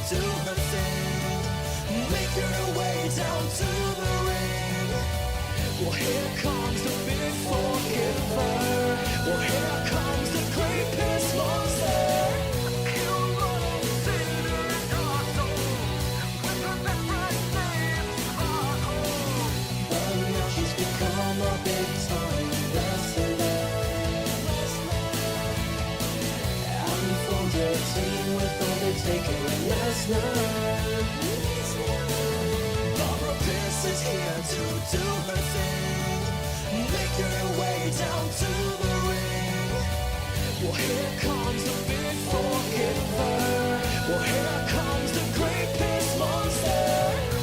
do her thing. Make her way down to the ring. Well, here comes the big forgiver. Well, here comes the great piss monster. Kill all sinner and dark souls with her best friend's name, Sparkle. But now she's become a big time wrestler. And formed a team with Undertaker and Lesnar. Barbara Pierce is here to do her thing. Make her way down to the ring. Well, here comes the big forgiver. Well, here comes the great piss monster.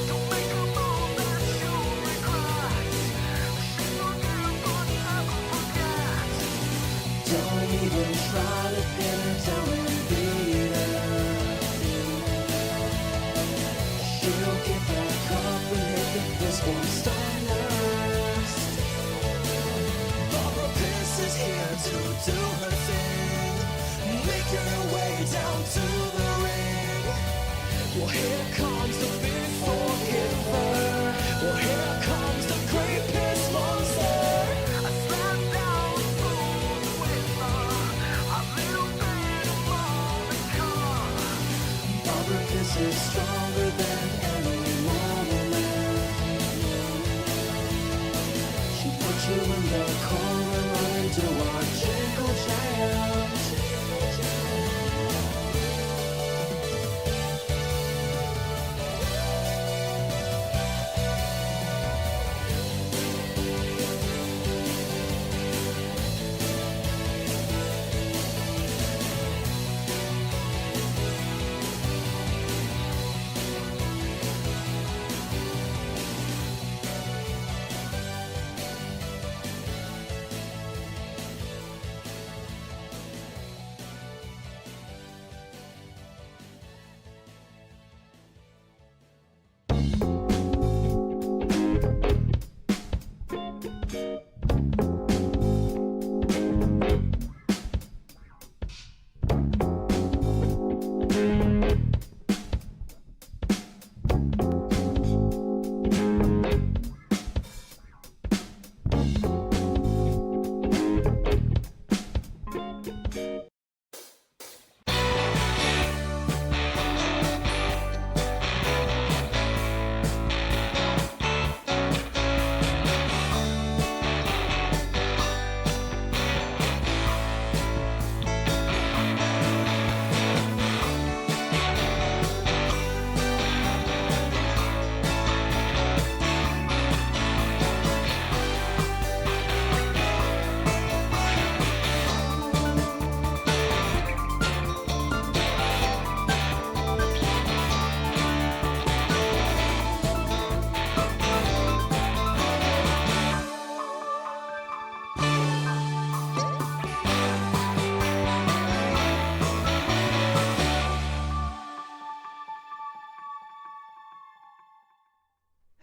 Don't make a move that you'll regret. She will never forget. Don't even try to pin her down and beat her. She'll get back up and hit the fist one stardust. Barbara Pierce is here to do her thing. Make her way down to the ring. Well, here comes the big forgiver. Well, here comes the great piss monster. I slam down smooth with a little bit of Monica. Barbara Pierce is stronger than any woman. She put you in the corner, run into our jingle jam.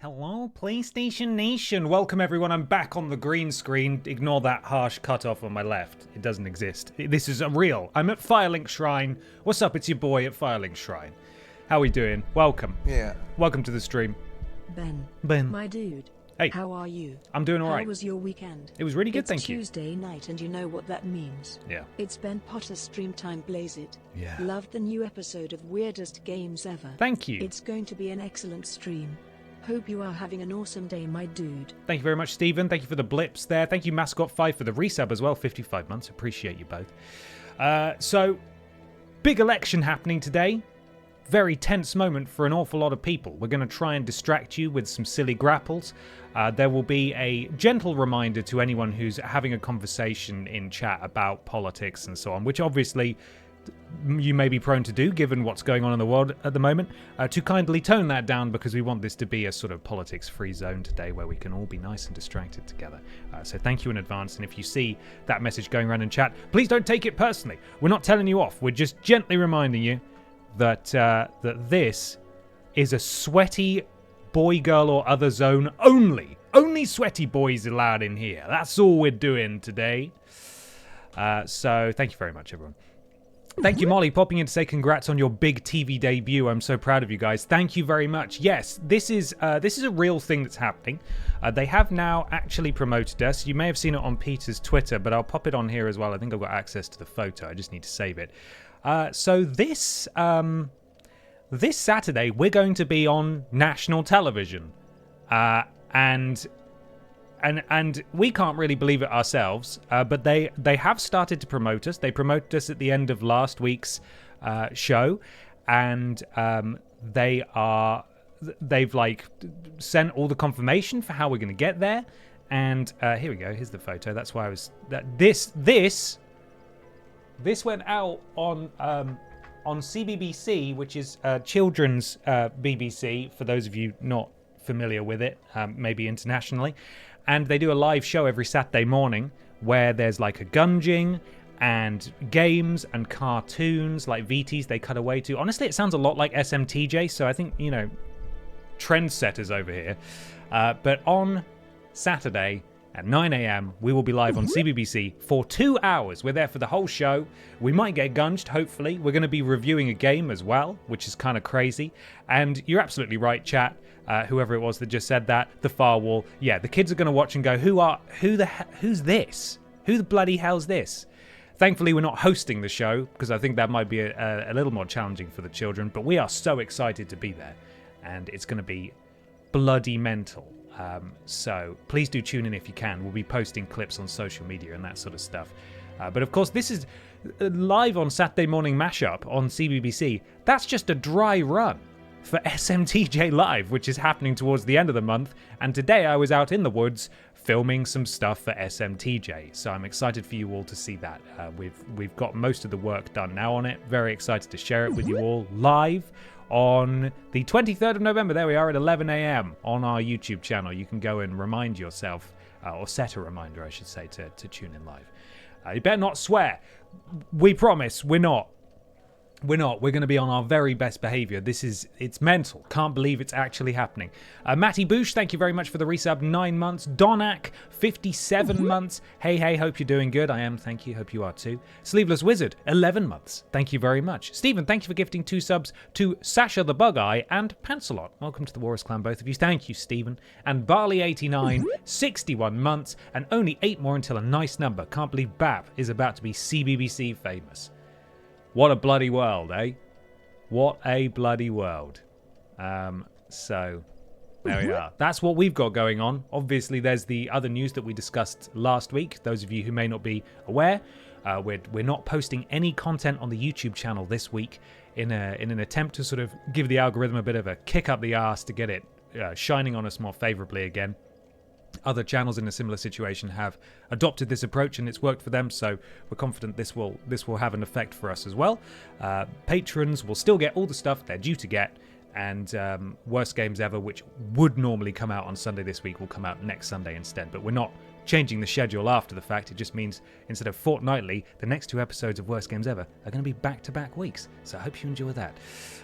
Hello, PlayStation Nation. Welcome, everyone. I'm back on the green screen. Ignore that harsh cutoff on my left. It doesn't exist. This is real. I'm at Firelink Shrine. What's up? It's your boy at Firelink Shrine. How we doing? Welcome. Yeah. Welcome to the stream. Ben. My dude. Hey. How are you? I'm doing all right. How was your weekend? It was really good, thank you. It's Tuesday night, and you know what that means. Yeah. It's Ben Potter's Stream Time Blaze It. Yeah. Loved the new episode of Weirdest Games Ever. Thank you. It's going to be an excellent stream. Hope you are having an awesome day, my dude. Thank you very much, Stephen. Thank you for the blips there. Thank you, Mascot5, for the resub as well. 55 months. Appreciate you both. So, big election happening today. Very tense moment for an awful lot of people. We're going to try and distract you with some silly grapples. There will be a gentle reminder to anyone who's having a conversation in chat about politics and so on, which obviously you may be prone to do given what's going on in the world at the moment, to kindly tone that down, because we want this to be a sort of politics-free zone today where we can all be nice and distracted together. So thank you in advance, and if you see that message going around in chat, please don't take it personally. We're not telling you off. We're just gently reminding you that that this is a sweaty boy, girl, or other zone only. Only sweaty boys allowed in here. That's all we're doing today. So thank you very much, everyone. Thank you, Molly, popping in to say congrats on your big TV debut. I'm so proud of you guys. Thank you very much. Yes, this is a real thing that's happening. They have now actually promoted us. You may have seen it on Peter's Twitter, but I'll pop it on here as well. I think I've got access to the photo. I just need to save it. So this Saturday, we're going to be on national television. And we can't really believe it ourselves, but they have started to promote us. They promoted us at the end of last week's show, and they've like sent all the confirmation for how we're going to get there. And here we go. Here's the photo. That's why I was this went out on CBBC, which is children's BBC. For those of you not familiar with it, maybe internationally. And they do a live show every Saturday morning where there's like a gunging and games and cartoons like VODs they cut away to. Honestly, it sounds a lot like SMTJ, so I think, trendsetters over here. But on Saturday at 9 a.m, we will be live on CBBC for 2 hours. We're there for the whole show. We might get gunged, hopefully. We're going to be reviewing a game as well, which is kind of crazy. And you're absolutely right, chat. Whoever it was that just said that, the firewall. Yeah, the kids are going to watch and go, who's this? Who the bloody hell's this? Thankfully, we're not hosting the show, because I think that might be a little more challenging for the children. But we are so excited to be there. And it's going to be bloody mental. So please do tune in if you can. We'll be posting clips on social media and that sort of stuff. But of course, this is live on Saturday Morning Mashup on CBBC. That's just a dry run for SMTJ Live, which is happening towards the end of the month. And today I was out in the woods filming some stuff for SMTJ. So I'm excited for you all to see that. We've got most of the work done now on it. Very excited to share it with you all live on the 23rd of November. There we are at 11 a.m. on our YouTube channel. You can go and remind yourself, or set a reminder, I should say, to tune in live. You better not swear. We promise we're not. We're going to be on our very best behavior. It's mental. Can't believe it's actually happening. Matty Boosh, thank you very much for the resub. 9 months. Donak, 57 months. Hey, hope you're doing good. I am, thank you. Hope you are too. Sleeveless Wizard, 11 months. Thank you very much. Stephen, thank you for gifting 2 subs to Sasha the Bug-Eye and Pancelot. Welcome to the Warriors Clan, both of you. Thank you, Stephen. And Barley89, 61 months, and only 8 more until a nice number. Can't believe BAP is about to be CBBC famous. What a bloody world, eh? What a bloody world. So, there we are. That's what we've got going on. Obviously, there's the other news that we discussed last week. Those of you who may not be aware, we're not posting any content on the YouTube channel this week in an attempt to sort of give the algorithm a bit of a kick up the arse to get it shining on us more favorably again. Other channels in a similar situation have adopted this approach and it's worked for them, so we're confident this will have an effect for us as well. Patrons will still get all the stuff they're due to get, and Worst Games Ever, which would normally come out on Sunday this week, will come out next Sunday instead. But we're not changing the schedule after the fact. It just means instead of fortnightly, the next 2 episodes of Worst Games Ever are going to be back-to-back weeks. So I hope you enjoy that.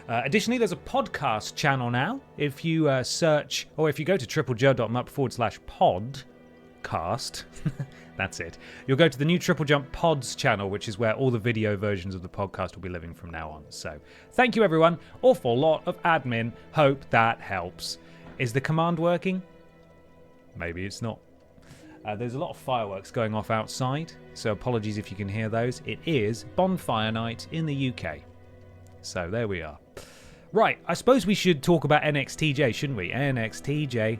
Additionally, there's a podcast channel now. If you search, or if you go to triplejump.com/podcast, that's it. You'll go to the new Triple Jump Pods channel, which is where all the video versions of the podcast will be living from now on. So thank you, everyone. Awful lot of admin. Hope that helps. Is the command working? Maybe it's not. There's a lot of fireworks going off outside, so apologies if you can hear those. It is bonfire night in the UK. So there we are. Right, I suppose we should talk about NXTJ, shouldn't we? NXTJ,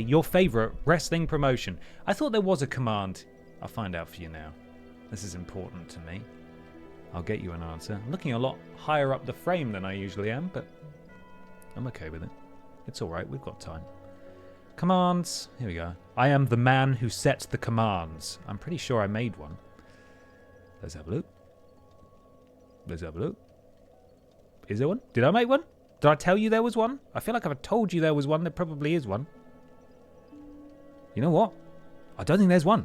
your favourite wrestling promotion. I thought there was a command. I'll find out for you now. This is important to me. I'll get you an answer. I'm looking a lot higher up the frame than I usually am, but I'm okay with it. It's alright, we've got time. Commands. Here we go. I am the man who sets the commands. I'm pretty sure I made one. Let's have a look. Let's have a look. Is there one? Did I make one? Did I tell you there was one? I feel like I've told you there was one. There probably is one. You know what? I don't think there's one.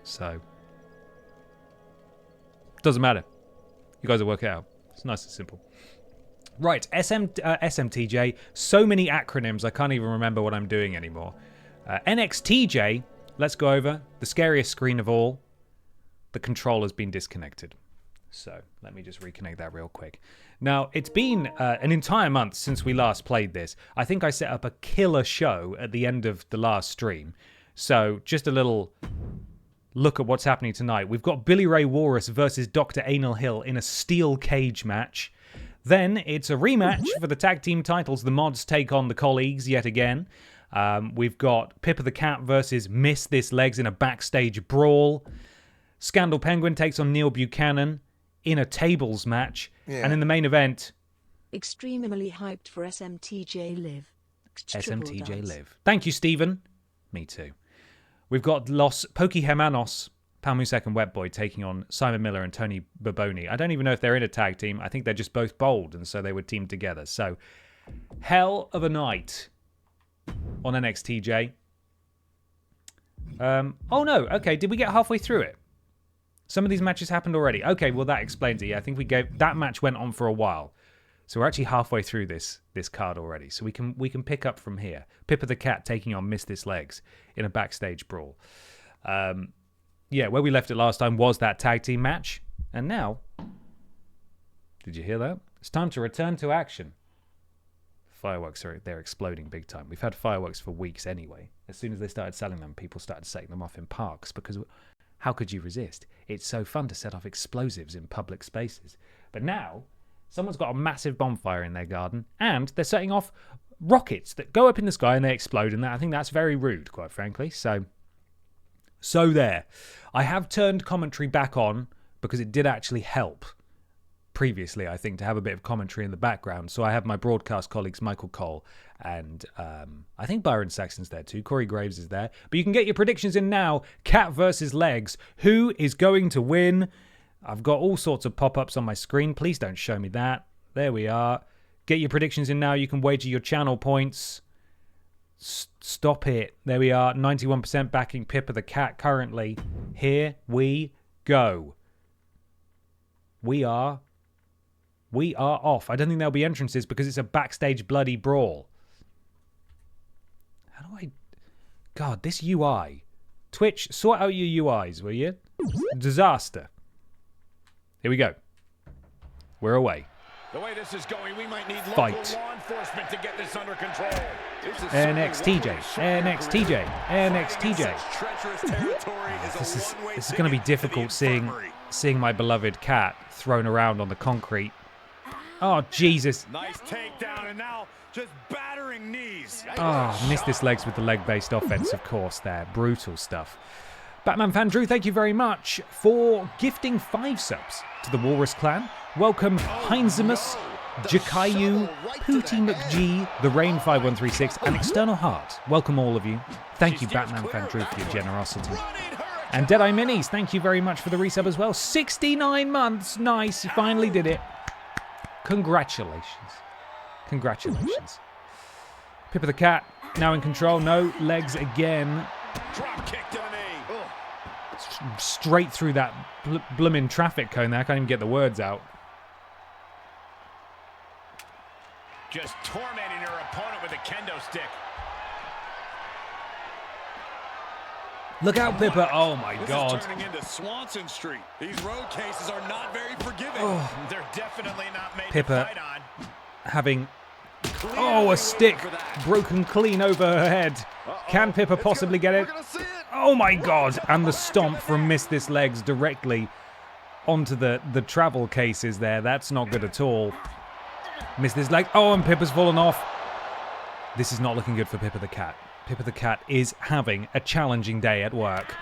So, doesn't matter. You guys will work it out. It's nice and simple. Right, SMTJ. So many acronyms, I can't even remember what I'm doing anymore. NXTJ let's go over the scariest screen of all. The controller's been disconnected. So let me just reconnect that real quick. Now, it's been an entire month since we last played this. I think I set up a killer show at the end of the last stream. So just a little look at what's happening tonight. We've got Billy Ray Walrus versus Dr. Anal Hill in a steel cage match. Then it's a rematch for the tag team titles. The mods take on the colleagues yet again. We've got Pippa the Cat versus Miss This Legs in a backstage brawl. Scandal Penguin takes on Neil Buchanan in a tables match. And in the main event... Extremely hyped for SMTJ Live. SMTJ Live. Thank you, Stephen. Me too. We've got Los Pokihemanos, Palmusek and Wetboy taking on Simon Miller and Tony Baboni. I don't even know if they're in a tag team. I think they're just both bold, and so they would team together. So, hell of a night on NXTJ. Oh no, okay, did we get halfway through it? Some of these matches happened already. Okay, well that explains it. Yeah, I think that match went on for a while. So we're actually halfway through this card already. So we can pick up from here. Pippa the Cat taking on Miss This Legs in a backstage brawl. Yeah, where we left it last time was that tag team match. And now, did you hear that? It's time to return to action. Fireworks they're exploding big time. We've had fireworks for weeks anyway. As soon as they started selling them, people started setting them off in parks because how could you resist? It's so fun to set off explosives in public spaces. But now, someone's got a massive bonfire in their garden and they're setting off rockets that go up in the sky and they explode. And I think that's very rude, quite frankly. So there. I have turned commentary back on because it did actually help previously, I think, to have a bit of commentary in the background. So I have my broadcast colleagues, Michael Cole, and I think Byron Saxton's there too. Corey Graves is there. But you can get your predictions in now. Cat versus Legs. Who is going to win? I've got all sorts of pop-ups on my screen. Please don't show me that. There we are. Get your predictions in now. You can wager your channel points. Stop it. There we are. 91% backing Pippa the Cat currently. Here we go. We are off. I don't think there'll be entrances because it's a backstage bloody brawl. How do I... God, this UI. Twitch, sort out your UIs, will you? Disaster. Here we go. We're away. The way this is going, we might need Fight. local law enforcement to get this under control. NXTJ, NXTJ, NXTJ. This is going to be difficult seeing my beloved cat thrown around on the concrete. Oh, Jesus. Nice takedown, and now just battering knees. Oh, missed this legs with the leg-based offense, of course, there. Brutal stuff. Batman fan Drew, thank you very much for gifting 5 subs to the Walrus clan. Welcome Heinzimus, Jakayu, Pooty McG, The Rain 5136, and External Heart. Welcome all of you. Thank you, Batman fan Drew, for your generosity. And Deadeye Minis, thank you very much for the resub as well. 69 months. Nice. You finally did it. Congratulations. Congratulations. Pippa the Cat, now in control. No legs again. Drop kick to the knee. Straight through that bloomin' traffic cone there. I can't even get the words out. Just tormenting her opponent with a kendo stick. Look out, Pippa. Oh, my God. This is turning into Swanson Street. These road cases are not very forgiving. They're definitely not made Pippa to fight on. having... Oh, a stick broken clean over her head. Can Pippa possibly get it? Oh, my God. And the stomp from Miss This Legs directly onto the travel cases there. That's not good at all. Miss This Leg. Oh, and Pippa's fallen off. This is not looking good for Pippa the Cat. Pippa the Cat is having a challenging day at work.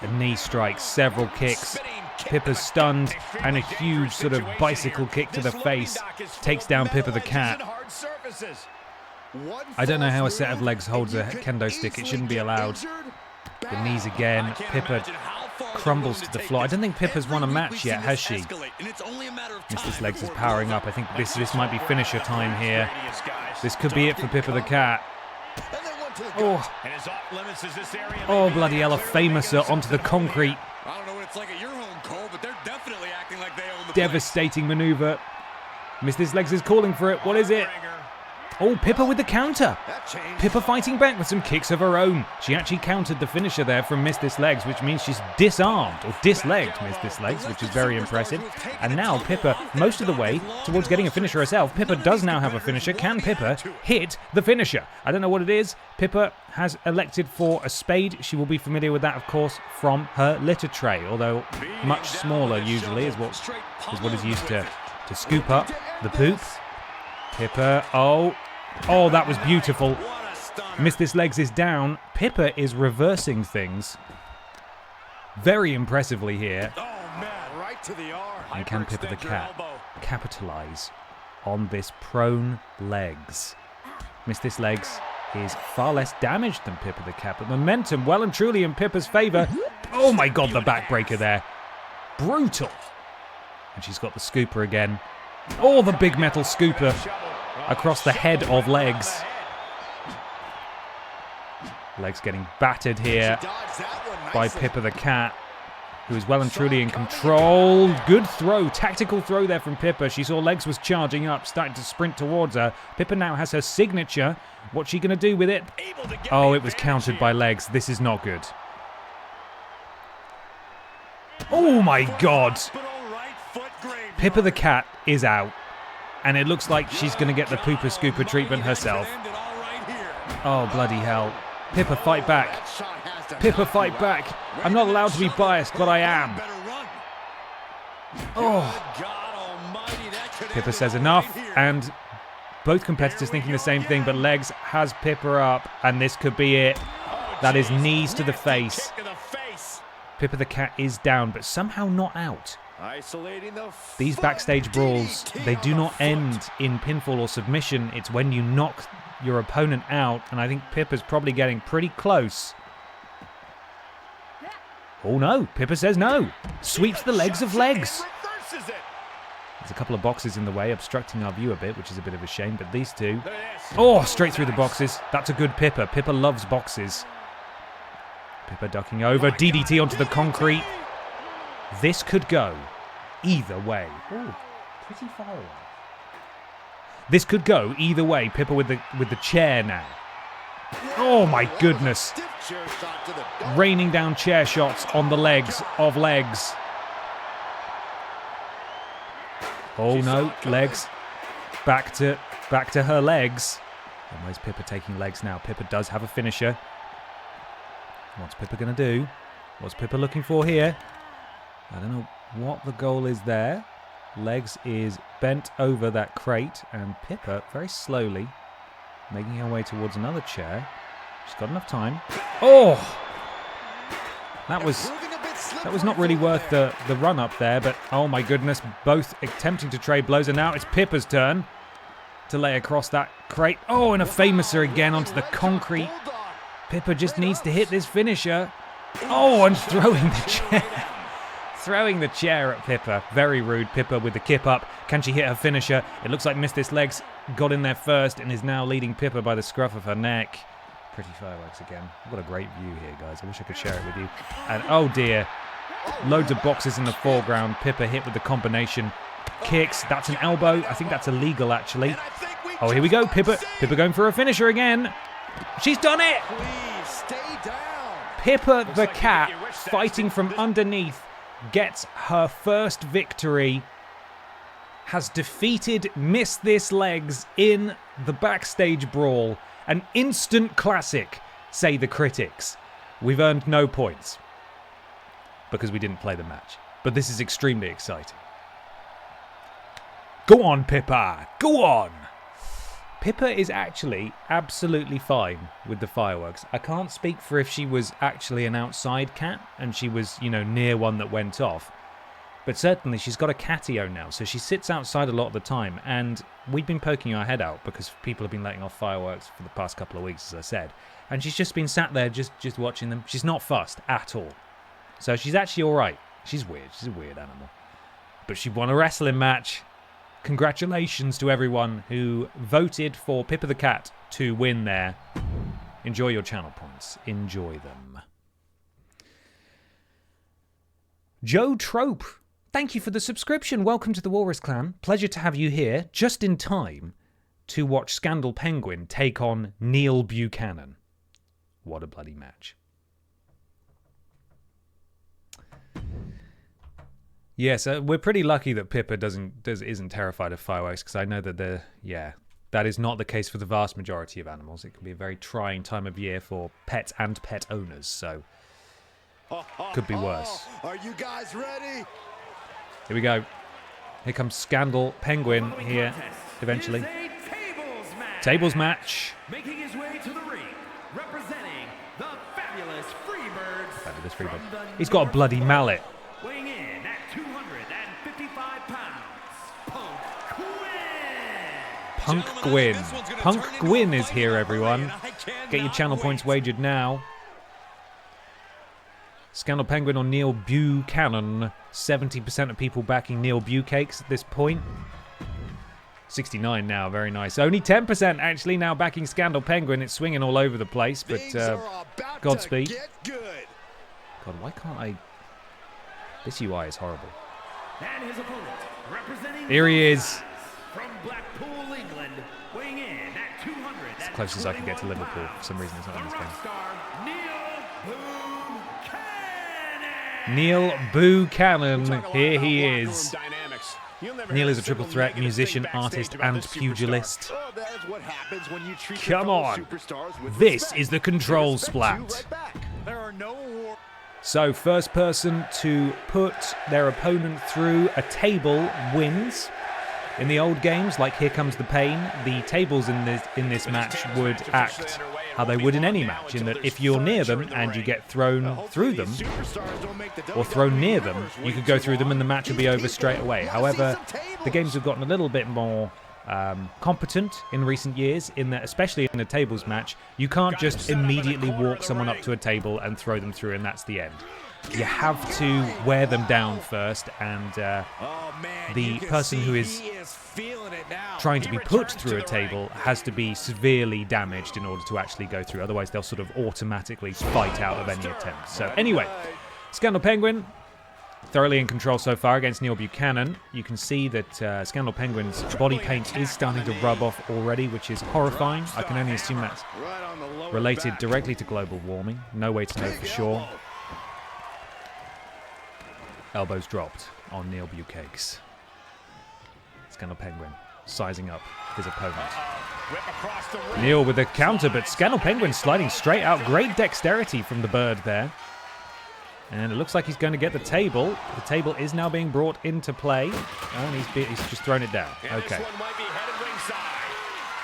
A knee strike, several kicks. Pippa's stunned, and a huge sort of bicycle kick to the face takes down Pippa the Cat. I don't know how a set of legs holds a kendo stick. It shouldn't be allowed. The knees again. Pippa crumbles to the floor. I don't think Pippa's won a match yet, has she? Miss This Legs is powering up. I think this might be finisher time here. This could be it for Pippa the Cat. Oh, bloody hell, a famouser onto the concrete. I don't know what it's like at your home, Cole, but they're definitely acting like they own the Devastating maneuver. Miss This Legs is calling for it. What is it? Oh, Pippa with the counter. That changed. Pippa fighting back with some kicks of her own. She actually countered the finisher there from Miss This Legs, which means she's disarmed, or dislegged Miss This Legs, which is very impressive. And now Pippa, most of the way towards getting a finisher herself. Pippa does now have a finisher. Can Pippa hit the finisher? I don't know what it is. Pippa has elected for a spade. She will be familiar with that, of course, from her litter tray, although much smaller usually is what is used to scoop up the poop. Pippa, oh, that was beautiful. Miss This Legs is down. Pippa is reversing things very impressively here. Oh, man, right to the arm. And can Pippa the Cat capitalise on this prone legs? Miss This Legs is far less damaged than Pippa the Cat, but momentum well and truly in Pippa's favour. Oh my god, the backbreaker there. Brutal. And she's got the scooper again. Oh, the big metal scooper across the head of Legs. Legs getting battered here by Pippa the Cat, who is well and truly in control. Good throw, tactical throw there from Pippa. She saw Legs was charging up, starting to sprint towards her. Pippa now has her signature. What's she going to do with it? Oh, it was countered by Legs. This is not good. Oh my god. Pippa the Cat is out. And it looks like she's going to get the pooper scooper treatment herself. Oh, bloody hell. Pippa, fight back. Pippa, fight back. I'm not allowed to be biased, but I am. Oh. Pippa says enough, and both competitors thinking the same thing, but Legs has Pippa up, and this could be it. That is knees to the face. Pippa the Cat is down, but somehow not out. These backstage brawls, they do not end in pinfall or submission. It's when you knock your opponent out, and I think Pippa's probably getting pretty close. Oh no, Pippa says no. Sweeps the legs of Legs. There's a couple of boxes in the way, obstructing our view a bit, which is a bit of a shame, but these two... Oh, straight through the boxes. That's a good Pippa. Pippa loves boxes. Pippa ducking over, DDT onto the concrete. This could go either way. Ooh, pretty far away. This could go either way. Pippa with the chair now. Oh my goodness. Raining down chair shots on the legs of Legs. Oh no, Legs. Back to her legs. And where's Pippa taking Legs now? Pippa does have a finisher. What's Pippa going to do? What's Pippa looking for here? I don't know what the goal is there. Legs is bent over that crate, and Pippa, very slowly, making her way towards another chair. She's got enough time. Oh! That was not really worth the run up there, but oh my goodness, both attempting to trade blows, and now it's Pippa's turn to lay across that crate. Oh, and a famouser again onto the concrete. Pippa just needs to hit this finisher. Oh, and throwing the chair. Throwing the chair at Pippa. Very rude. Pippa with the kip up. Can she hit her finisher? It looks like Miss This Legs got in there first and is now leading Pippa by the scruff of her neck. Pretty fireworks again. What a great view here, guys. I wish I could share it with you. And oh dear. Loads of boxes in the foreground. Pippa hit with the combination kicks. That's an elbow. I think that's illegal, actually. Oh, here we go. Pippa going for a finisher again. She's done it! Pippa the Cat, fighting from underneath, gets her first victory, has defeated Miss This Legs in the backstage brawl. An instant classic, say the critics. We've earned no points because we didn't play the match, but this is extremely exciting. Go on, Pippa, go on! Pippa is actually absolutely fine with the fireworks. I can't speak for if she was actually an outside cat and she was, near one that went off. But certainly she's got a catio now, so she sits outside a lot of the time. And we've been poking our head out because people have been letting off fireworks for the past couple of weeks, as I said. And she's just been sat there just watching them. She's not fussed at all. So she's actually all right. She's weird. She's a weird animal. But she won a wrestling match. Congratulations to everyone who voted for Pippa the Cat to win there. Enjoy your channel points. Enjoy them. Joe Trope, thank you for the subscription. Welcome to the Walrus Clan. Pleasure to have you here just in time to watch Scandal Penguin take on Neil Buchanan. What a bloody match. Yes, we're pretty lucky that Pippa isn't terrified of fireworks, because I know that that is not the case for the vast majority of animals. It can be a very trying time of year for pets and pet owners, so could be worse. Are you guys ready? Here we go. Here comes Scandal Penguin here, eventually. Tables match. Making his way to the ring, representing the fabulous Freebirds. Fabulous Freebird. He's got a bloody mallet. Weighing in at 255 pounds, Punk Gwyn. Punk Gwyn is here, everyone. Get your channel points wagered now. Scandal Penguin on Neil Buchanan. 70% of people backing Neil Bucakes at this point. 69 now, very nice. Only 10% actually now backing Scandal Penguin. It's swinging all over the place, but Godspeed. God, why can't I... This UI is horrible. And his opponent, representing here he is. From Blackpool, England, weighing in at 200. It's the closest I can get to Liverpool. For some reason, it's not in this game. Neil Buchanan, here he is. Neil is a triple threat musician, artist, and pugilist. Come on. This is the control splat. So first person to put their opponent through a table wins. In the old games, like Here Comes the Pain, the tables in this match would act how they would in any match, in that if you're near them and you get thrown through them, or thrown near them, you could go through them and the match would be over straight away. However, the games have gotten a little bit more competent in recent years, in that, especially in a tables match, you can't just immediately walk someone up to a table and throw them through and that's the end. You have to wear them down first, and the person who is trying to be put through a table has to be severely damaged in order to actually go through. Otherwise, they'll sort of automatically fight out of any attempt. So anyway, Scandal Penguin, thoroughly in control so far against Neil Buchanan. You can see that Scandal Penguin's body paint is starting to rub off already, which is horrifying. I can only assume that's related directly to global warming. No way to know for sure. Elbows dropped on Neil Bucakes. Scandal Penguin sizing up his opponent. Neil with a counter, but Scandal Penguin sliding straight out. Great dexterity from the bird there. And it looks like he's going to get the table. The table is now being brought into play. Oh, and he's just thrown it down. Okay.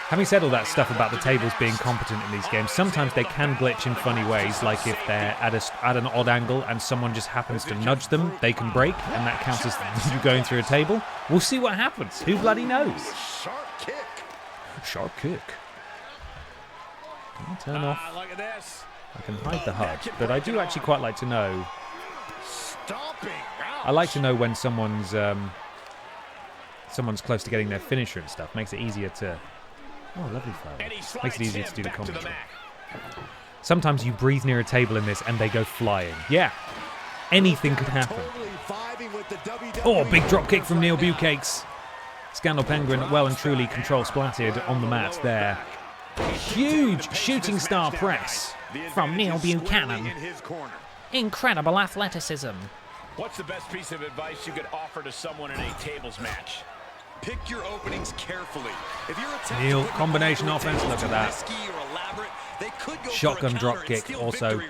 Having said all that stuff about the tables being competent in these games, sometimes they can glitch in funny ways, like if they're at an odd angle and someone just happens to nudge them, they can break, and that counts as you going through a table. We'll see what happens. Who bloody knows? Sharp kick. Can I turn off? Look at this. I can hide the HUD, but I do actually quite like to know. I like to know when someone's close to getting their finisher and stuff. Makes it easier to... Oh, lovely flower. Makes it easier to do the commentary. Sometimes you breathe near a table in this and they go flying. Yeah, anything could happen. Oh, big drop kick from Neil Bucakes. Scandal Penguin well and truly control splatted on the mat there. Huge shooting star press from Neil Buchanan. Incredible athleticism. What's the best piece of advice you could offer to someone in a tables match? Pick your openings carefully. If you're Neil, combination offense, look at that. Shotgun drop kick, also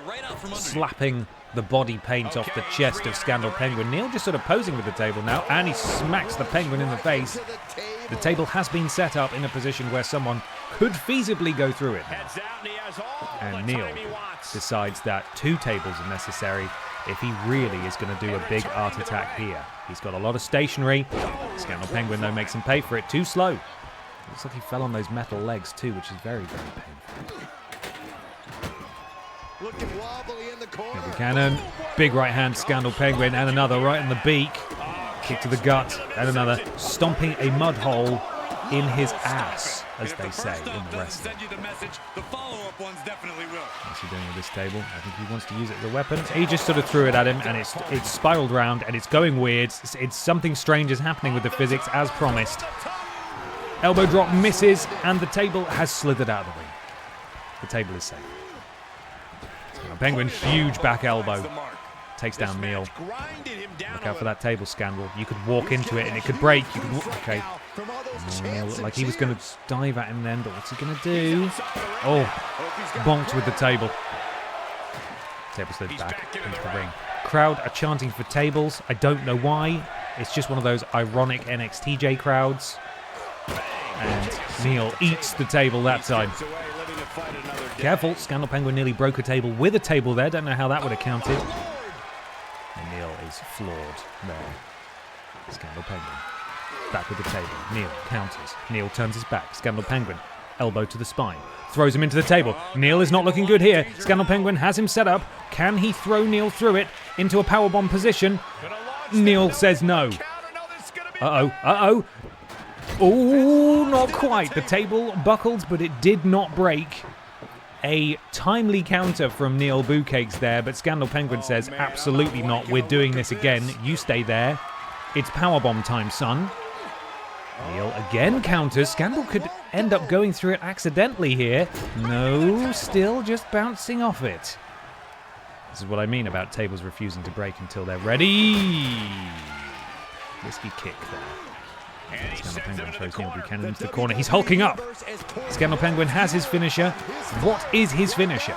slapping the body paint off the chest of Scandal Penguin. Neil just sort of posing with the table now, and he smacks the Penguin in the face. The table has been set up in a position where someone could feasibly go through it now. And Neil decides that 2 tables are necessary if he really is going to do a big art attack here. He's got a lot of stationery. Scandal Penguin, though, makes him pay for it. Too slow. Looks like he fell on those metal legs, too, which is very, very painful. Neil Buchanan, big right hand, Scandal Penguin, and another right in the beak. Kick to the gut, and another stomping a mud hole in his ass, as they say in the wrestling. What's he doing with this table? I think he wants to use it as a weapon. He just sort of threw it at him, and it's spiraled round, and it's going weird. It's something strange is happening with the physics, as promised. Elbow drop misses, and the table has slithered out of the ring. The table is safe. Penguin, huge back elbow. Takes down Neil. Look out for that table, Scandal. You could walk into it and it could break. You could okay. Neil looked like he was going to dive at him then, but what's he going to do? Oh, bonked with the table. Table slid back into the ring. Crowd are chanting for tables. I don't know why. It's just one of those ironic NXTJ crowds. And Neil eats the table that time. Careful, Scandal Penguin nearly broke a table with a table there. Don't know how that would have counted. And Neil is floored there. Scandal Penguin. Back with the table. Neil counters. Neil turns his back. Scandal Penguin. Elbow to the spine. Throws him into the table. Neil is not looking good here. Scandal Penguin has him set up. Can he throw Neil through it into a powerbomb position? Neil says no. Uh-oh. Uh-oh. Oh, not quite. The table buckled, but it did not break. A timely counter from Neil Boucakes there, but Scandal Penguin says, absolutely not. We're doing this again. You stay there. It's powerbomb time, son. Neil again counters. Scandal could end up going through it accidentally here. No, still just bouncing off it. This is what I mean about tables refusing to break until they're ready. Risky kick there. Scandal Penguin throws Neil Buchanan into the corner. He's hulking up. Scandal Penguin has his finisher. What is his finisher?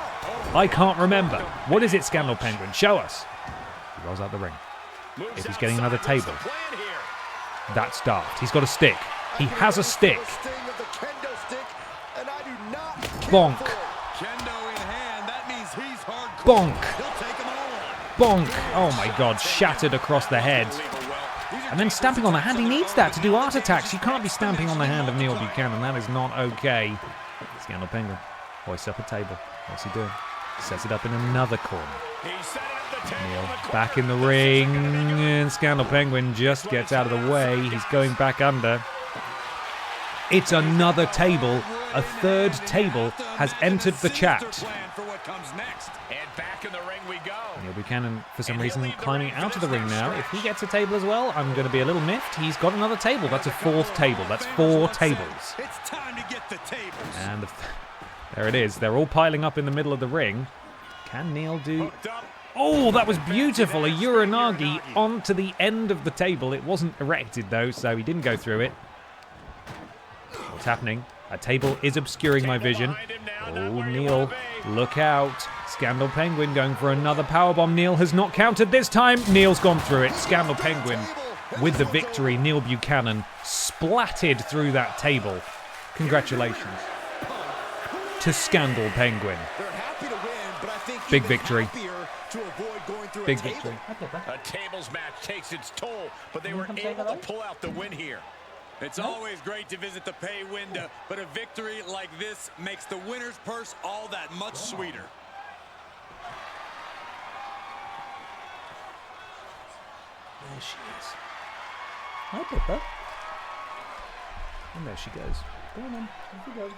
I can't remember. What is it, Scandal Penguin? Show us. He rolls out the ring. If he's getting another table. That's daft. He's got a stick. He has a stick. Bonk. Bonk. Bonk. Oh my god, shattered across the head. And then stamping on the hand. He needs that to do art attacks. You can't be stamping on the hand of Neil Buchanan. That is not okay. Scandal Penguin hoists up a table. What's he doing? Sets it up in another corner. Neil back in the ring, and Scandal Penguin just gets out of the way. He's going back under. It's another table. A third table has entered the chat. Neil Buchanan, for some reason, climbing out of the ring now. If he gets a table as well, I'm going to be a little miffed. He's got another table. That's a fourth table. That's 4 tables. And there it is. They're all piling up in the middle of the ring. Can Neil do... Oh, that was beautiful. A Uranagi onto the end of the table. It wasn't erected, though, so he didn't go through it. What's happening? A table is obscuring my vision. Oh, Neil, look out. Scandal Penguin going for another powerbomb. Neil has not countered this time. Neil's gone through it. Scandal Penguin with the victory. Neil Buchanan splatted through that table. Congratulations to Scandal Penguin. Big victory. Big victory. A tables match takes its toll, but they were able to pull out the win here. It's always great to visit the pay window, but a victory like this makes the winner's purse all that much sweeter. There she is. Hi, Pippa. And there she goes. Go on then. Off you go.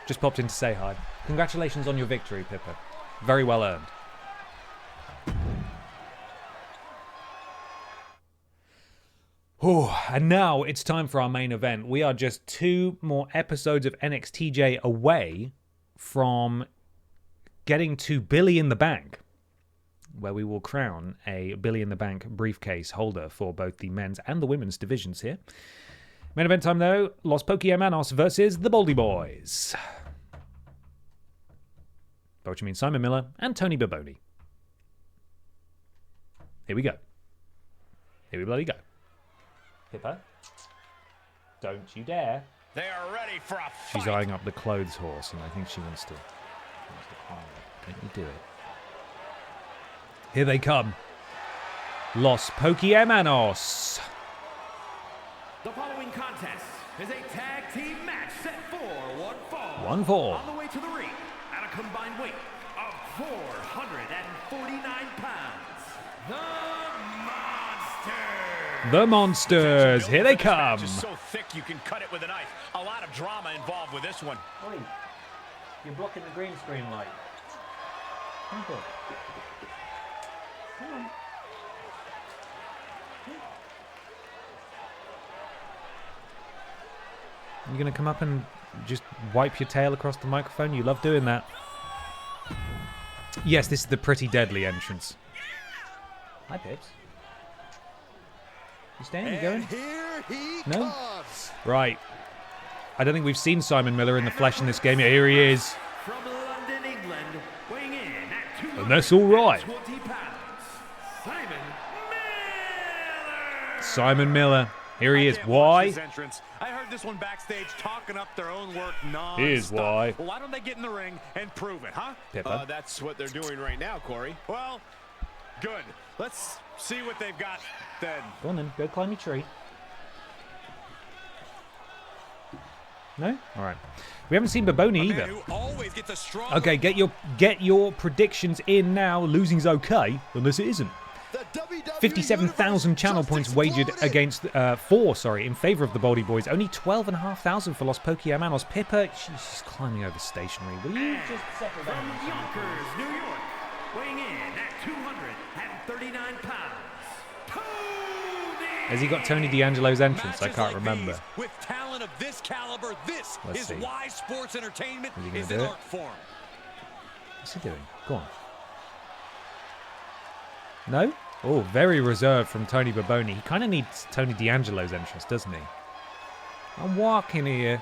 Just popped in to say hi. Congratulations on your victory, Pippa. Very well earned. Oh, and now it's time for our main event. We are just 2 more episodes of NXTJ away from getting to Billy in the Bank, where we will crown a Billy in the Bank briefcase holder for both the men's and the women's divisions here. Main event time, though, Los Pokemanos versus the Baldy Boys. By which I mean Simon Miller and Tony Baboni. Here we go. Here we bloody go. Pippa, don't you dare. They are ready for a fight. She's eyeing up the clothes horse, and I think she wants to climb it. Don't you do it. Here they come. Los Pokemanos. The following contest is a tag team match set for 1 fall. 1 fall. On the way to the ring at a combined weight of 449 pounds. The Monsters. Here they come. Just so thick you can cut it with a knife. A lot of drama involved with this one. Oi, you're blocking the green screen light. Come on. You going to come up and just wipe your tail across the microphone? You love doing that. Yes, this is the pretty deadly entrance. Hi, Pips. You staying? You going? Here he No? comes. Right. I don't think we've seen Simon Miller in the flesh in this game yet. Here he is. From London, England, weighing in at And that's all right. 220 pounds, Simon Miller. Simon Miller. Here he is. I can't Why? watch this entrance. I heard this one backstage talking up their own work non-stop. Here's why. Well, why don't they get in the ring and prove it, huh? Pippa. That's what they're doing right now, Corey. Well, good. Let's see what they've got then. Go on then. Go climb your tree. No? All right. We haven't seen Baboni A either. man who always gets a strong Okay, get your predictions in now. Losing's okay, unless it isn't. The WWE 57,000 channel just points wagered exploded. against in favor of the Baldy Boys. Only 12,500 for Los Pokemanos. Pippa, she's climbing over stationary. Will you just settle From down? Yonkers, New York, weighing in at 239 pounds, Tony. Has he got Tony D'Angelo's entrance? I matches can't like remember. these, with talent of this caliber, this Let's is see. why sports entertainment Is he gonna is do an it? art form. What's he doing? Go on. No? Oh, very reserved from Tony Baboni. He kind of needs Tony D'Angelo's entrance, doesn't he? I'm walking here.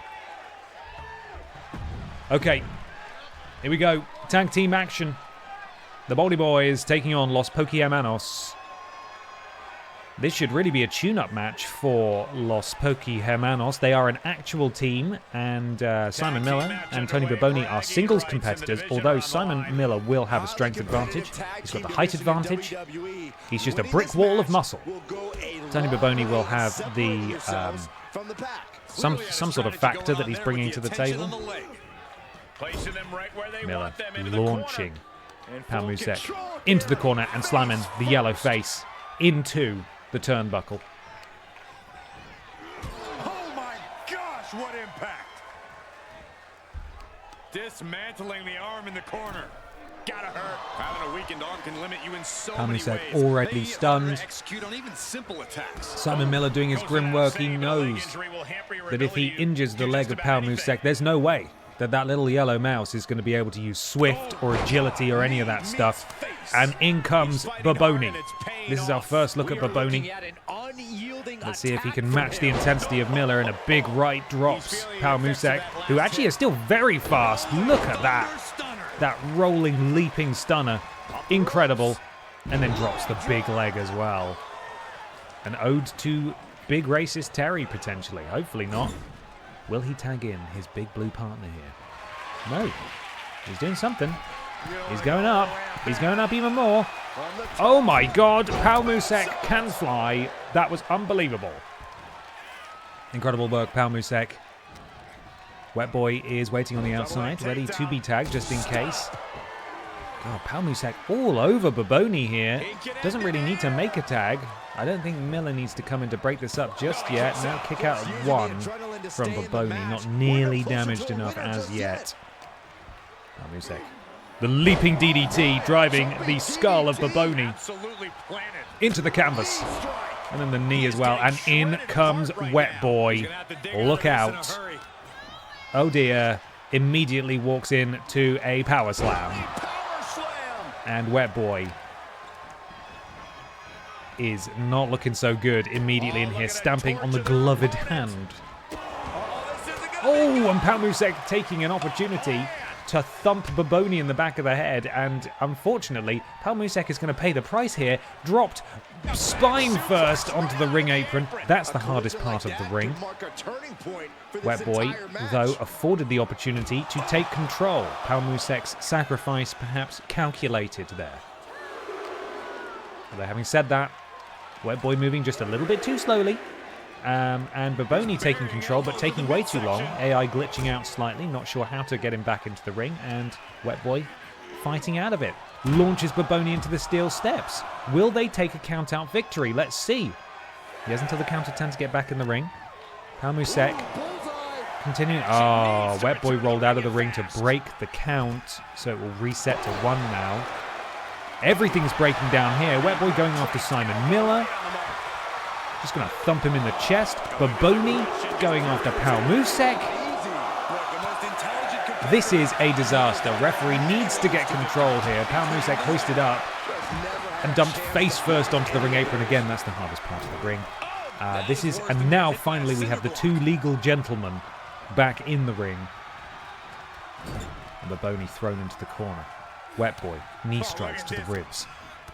Okay. Here we go. Tag team action. The Baldy Boys taking on Los Pokemanos. This should really be a tune-up match for Los Pokemanos. They are an actual team, and Simon Miller and Tony Baboni are singles competitors, although Simon Miller will have a strength advantage. He's got the height advantage. He's just a brick wall of muscle. Tony Baboni will have the some sort of factor that he's bringing to the table. Miller launching Palmusek into the corner and slamming the yellow face into the turnbuckle. Oh my gosh, what impact! Dismantling the arm in the corner. Gotta hurt. Having a weakened arm can limit you in so many Palmusek ways. already They stunned. execute on even simple attacks. Simon Miller doing his grim work. He knows that if he injures the leg of Palmusek, there's no way that that little yellow mouse is going to be able to use swift or agility or any of that stuff. And in comes Baboni. This is our first look at Baboni. Let's see if he can match the intensity of Miller, and a big right drops Palmusek, who actually is still very fast. Look at that. That rolling, leaping stunner. Incredible. And then drops the big leg as well. An ode to big racist Terry, potentially. Hopefully not. Will he tag in his big blue partner here? No. He's doing something. He's going up. He's going up even more. Oh my god, Palmusek can fly. That was unbelievable. Incredible work, Palmusek. Wet Boy is waiting on the outside, ready to be tagged just in case. God, Palmusek all over Baboni here. Doesn't really need to make a tag. I don't think Miller needs to come in to break this up just yet. No, kick out of one from Baboni. Not nearly damaged enough as yet. Palmusek. The leaping DDT driving the skull of Baboni into the canvas. And then the knee as well. And in comes Wet Boy. Look out. Oh dear. Immediately walks in to a power slam. And Wet Boy is not looking so good immediately in here. Stamping on the gloved hand. Oh, and Palmusek taking an opportunity to thump Baboni in the back of the head, and unfortunately, Palmusek is going to pay the price here. Dropped spine first onto the ring apron. That's the hardest part of the ring. Wet Boy, though, afforded the opportunity to take control. Palmusek's sacrifice perhaps calculated there. Although having said that, Wet Boy moving just a little bit too slowly. And Baboni taking control, but taking way too long. AI glitching out slightly, not sure how to get him back into the ring, and Wet Boy fighting out of it. Launches Baboni into the steel steps. Will they take a count-out victory? Let's see. He has until the count of 10 to get back in the ring. Palmusek continuing. Oh, Wet Boy rolled out of the ring to break the count, so it will reset to 1 now. Everything's breaking down here. Wet Boy going after Simon Miller. Just going to thump him in the chest. Baboni going after Pal Musek. This is a disaster. Referee needs to get control here. Pal Musek hoisted up and dumped face first onto the ring apron. Again, that's the hardest part of the ring. And now finally we have the two legal gentlemen back in the ring. And Baboni thrown into the corner. Wet Boy, knee strikes to the ribs.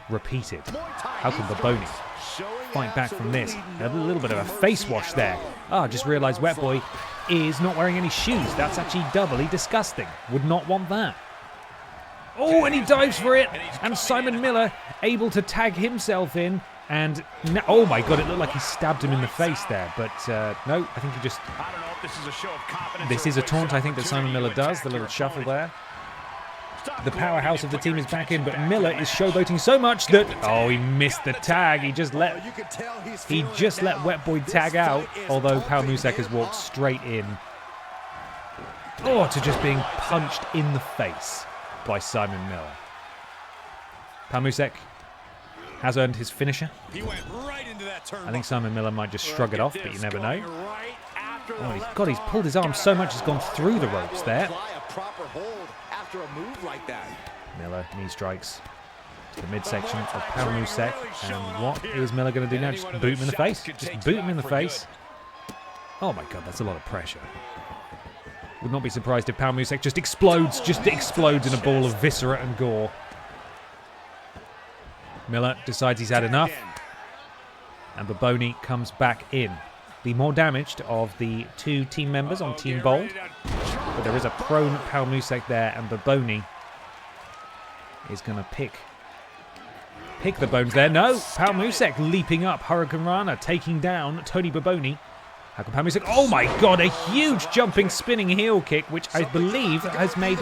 Repeated. How can Baboni fight back from this? A little bit of a face wash there. Just realised Wet Boy is not wearing any shoes. That's actually doubly disgusting. Would not want that. Oh, and he dives for it. And Simon Miller able to tag himself in. And oh my God, it looked like he stabbed him in the face there. But no, I think he just... I don't know if this is a show of confidence. This is a taunt, I think, that Simon Miller does. The little shuffle there. The powerhouse of the team is back in, but Miller is showboating so much that... Oh, he missed the tag. He just let Wet Boy tag out, although Pal Musek has walked straight in. To just being punched in the face by Simon Miller. Pal Musek has earned his finisher. He went right into that turn. I think Simon Miller might just shrug it off, but you never know. Oh, he's pulled his arm so much he's gone through the ropes there. Miller knee strikes to the midsection of Pal Musek. And what is Miller going to do now? Just boot him in the face. Just boot him in the face. Oh my God, that's a lot of pressure. Would not be surprised if Pal Musek just explodes in a ball of viscera and gore. Miller decides he's had enough. And Baboni comes back in. The more damaged of the two team members on Team Bold. But there is a prone Pal Musek there, and Baboni is going to pick the bones there. No, Pal Musek leaping up. Hurricane Rana taking down Tony Baboni. How can Pal Musek... Oh my God, a huge jumping spinning heel kick, which I believe has made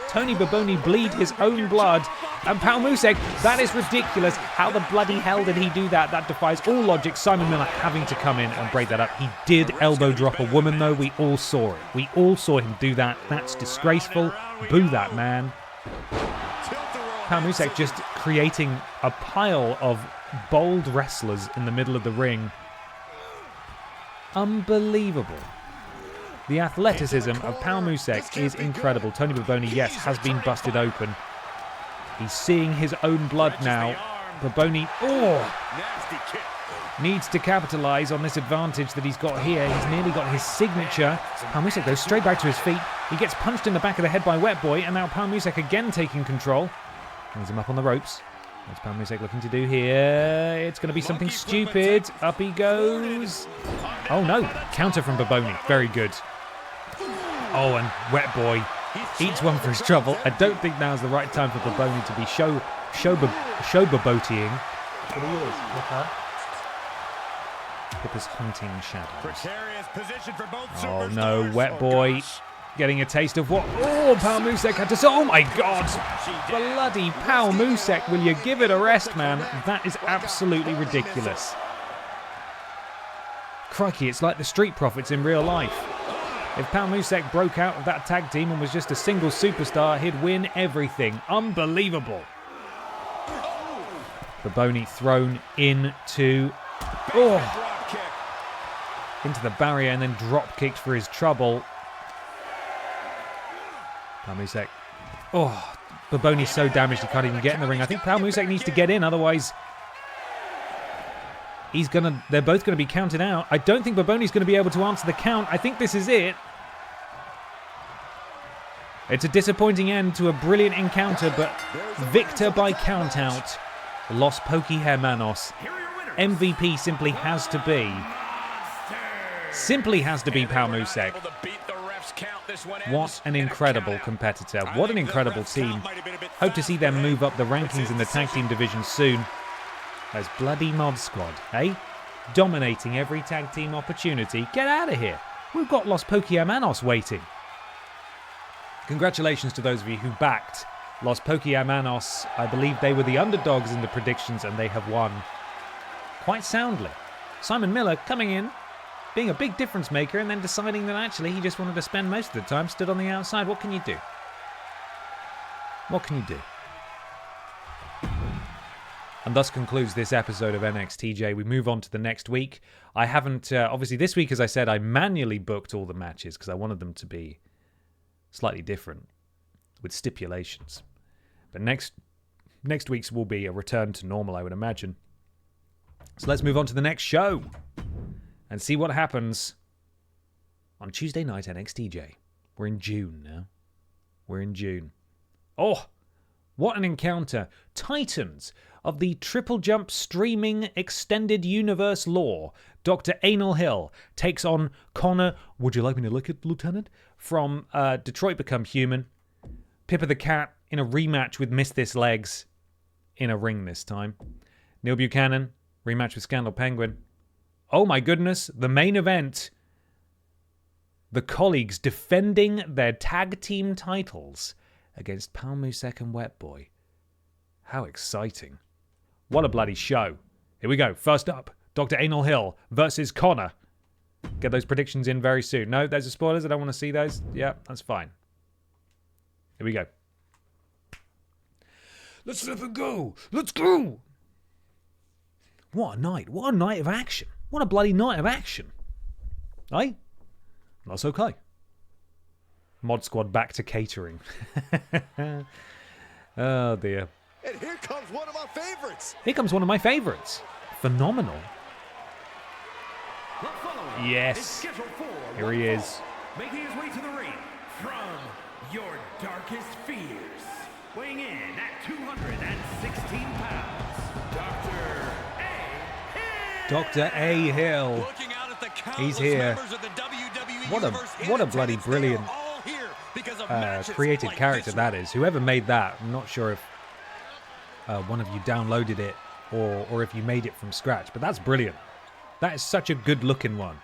Tony Baboni bleed his own blood. And Pal Musek, that is ridiculous. How the bloody hell did he do that? That defies all logic. Simon Miller having to come in and break that up. He did elbow drop a woman, though. We all saw it. We all saw him do that. That's disgraceful. Boo that man. Pal Musek just creating a pile of bold wrestlers in the middle of the ring. Unbelievable. The athleticism of Pal Musek is incredible. Tony Baboni, yes, has been busted open. He's seeing his own blood now. Baboni, needs to capitalise on this advantage that he's got here. He's nearly got his signature. Pal Musek goes straight back to his feet. He gets punched in the back of the head by Wet Boy, and now Pal Musek again taking control. Brings him up on the ropes. What's Pal Musek looking to do here? It's going to be something stupid. Up he goes. Oh no, counter from Baboni. Very good. Oh, and Wet Boy eats one for his trouble. I don't think now's the right time for Baboni to be showboating. What are yours, Pippa? Pippa's hunting shadows. Oh no, Wet Boy getting a taste of what... Oh, Pal Musek had to say... Oh my God! Bloody Pal Musek, will you give it a rest, man? That is absolutely ridiculous. Crikey, it's like the Street Profits in real life. If Pal Musek broke out of that tag team and was just a single superstar, he'd win everything. Unbelievable. Baboni thrown into the barrier and then drop kicked for his trouble. Pal Musek. Oh, Baboni's so damaged he can't even get in the ring. I think Pal Musek needs to get in, otherwise they're both going to be counted out. I don't think Baboni's going to be able to answer the count. I think this is it. It's a disappointing end to a brilliant encounter, but victor by countout. Los Pokey Hermanos. MVP simply has to be Pal Musek. What an incredible competitor. What an incredible team. Hope to see them move up the rankings in the tag team division soon. Those bloody Mod Squad, eh? Dominating every tag team opportunity. Get out of here. We've got Los Pokey Hermanos waiting. Congratulations to those of you who backed Los Pokey Hermanos. I believe they were the underdogs in the predictions and they have won quite soundly. Simon Miller coming in, being a big difference maker, and then deciding that actually he just wanted to spend most of the time stood on the outside. What can you do? What can you do? And thus concludes this episode of NXTJ. We move on to the next week. I haven't, obviously this week, as I said, I manually booked all the matches because I wanted them to be slightly different with stipulations. But next week's will be a return to normal, I would imagine. So let's move on to the next show and see what happens on Tuesday night NXTJ. We're in June now. We're in June. Oh, what an encounter. Titans of the TripleJump streaming extended universe lore. Dr. Anal Hill takes on Connor, would you like me to lick it, Lieutenant? From Detroit Become Human. Pippa the Cat in a rematch with Miss This Legs. In a ring this time. Neil Buchanan, rematch with Scandal Penguin. Oh my goodness, the main event. The colleagues defending their tag team titles against Pal Musek and Wet Boy. How exciting. What a bloody show. Here we go. First up, Dr. Anal Hill versus Connor. Get those predictions in very soon. No, there's the spoilers. I don't want to see those. Yeah, that's fine. Here we go. Let's flip and go. Let's go. What a night. What a night of action. What a bloody night of action. Aye? That's okay. Mod Squad back to catering. Oh, dear. And here comes one of my favorites. Here comes one of my favorites. Phenomenal. Yes. Here he is. Making his way to the ring from your darkest fears. Weighing in at 216 pounds, Dr. A. Hill. He's here. What a bloody brilliant created character that is. Whoever made that, I'm not sure if one of you downloaded it or if you made it from scratch, but that's brilliant. That is such a good looking one.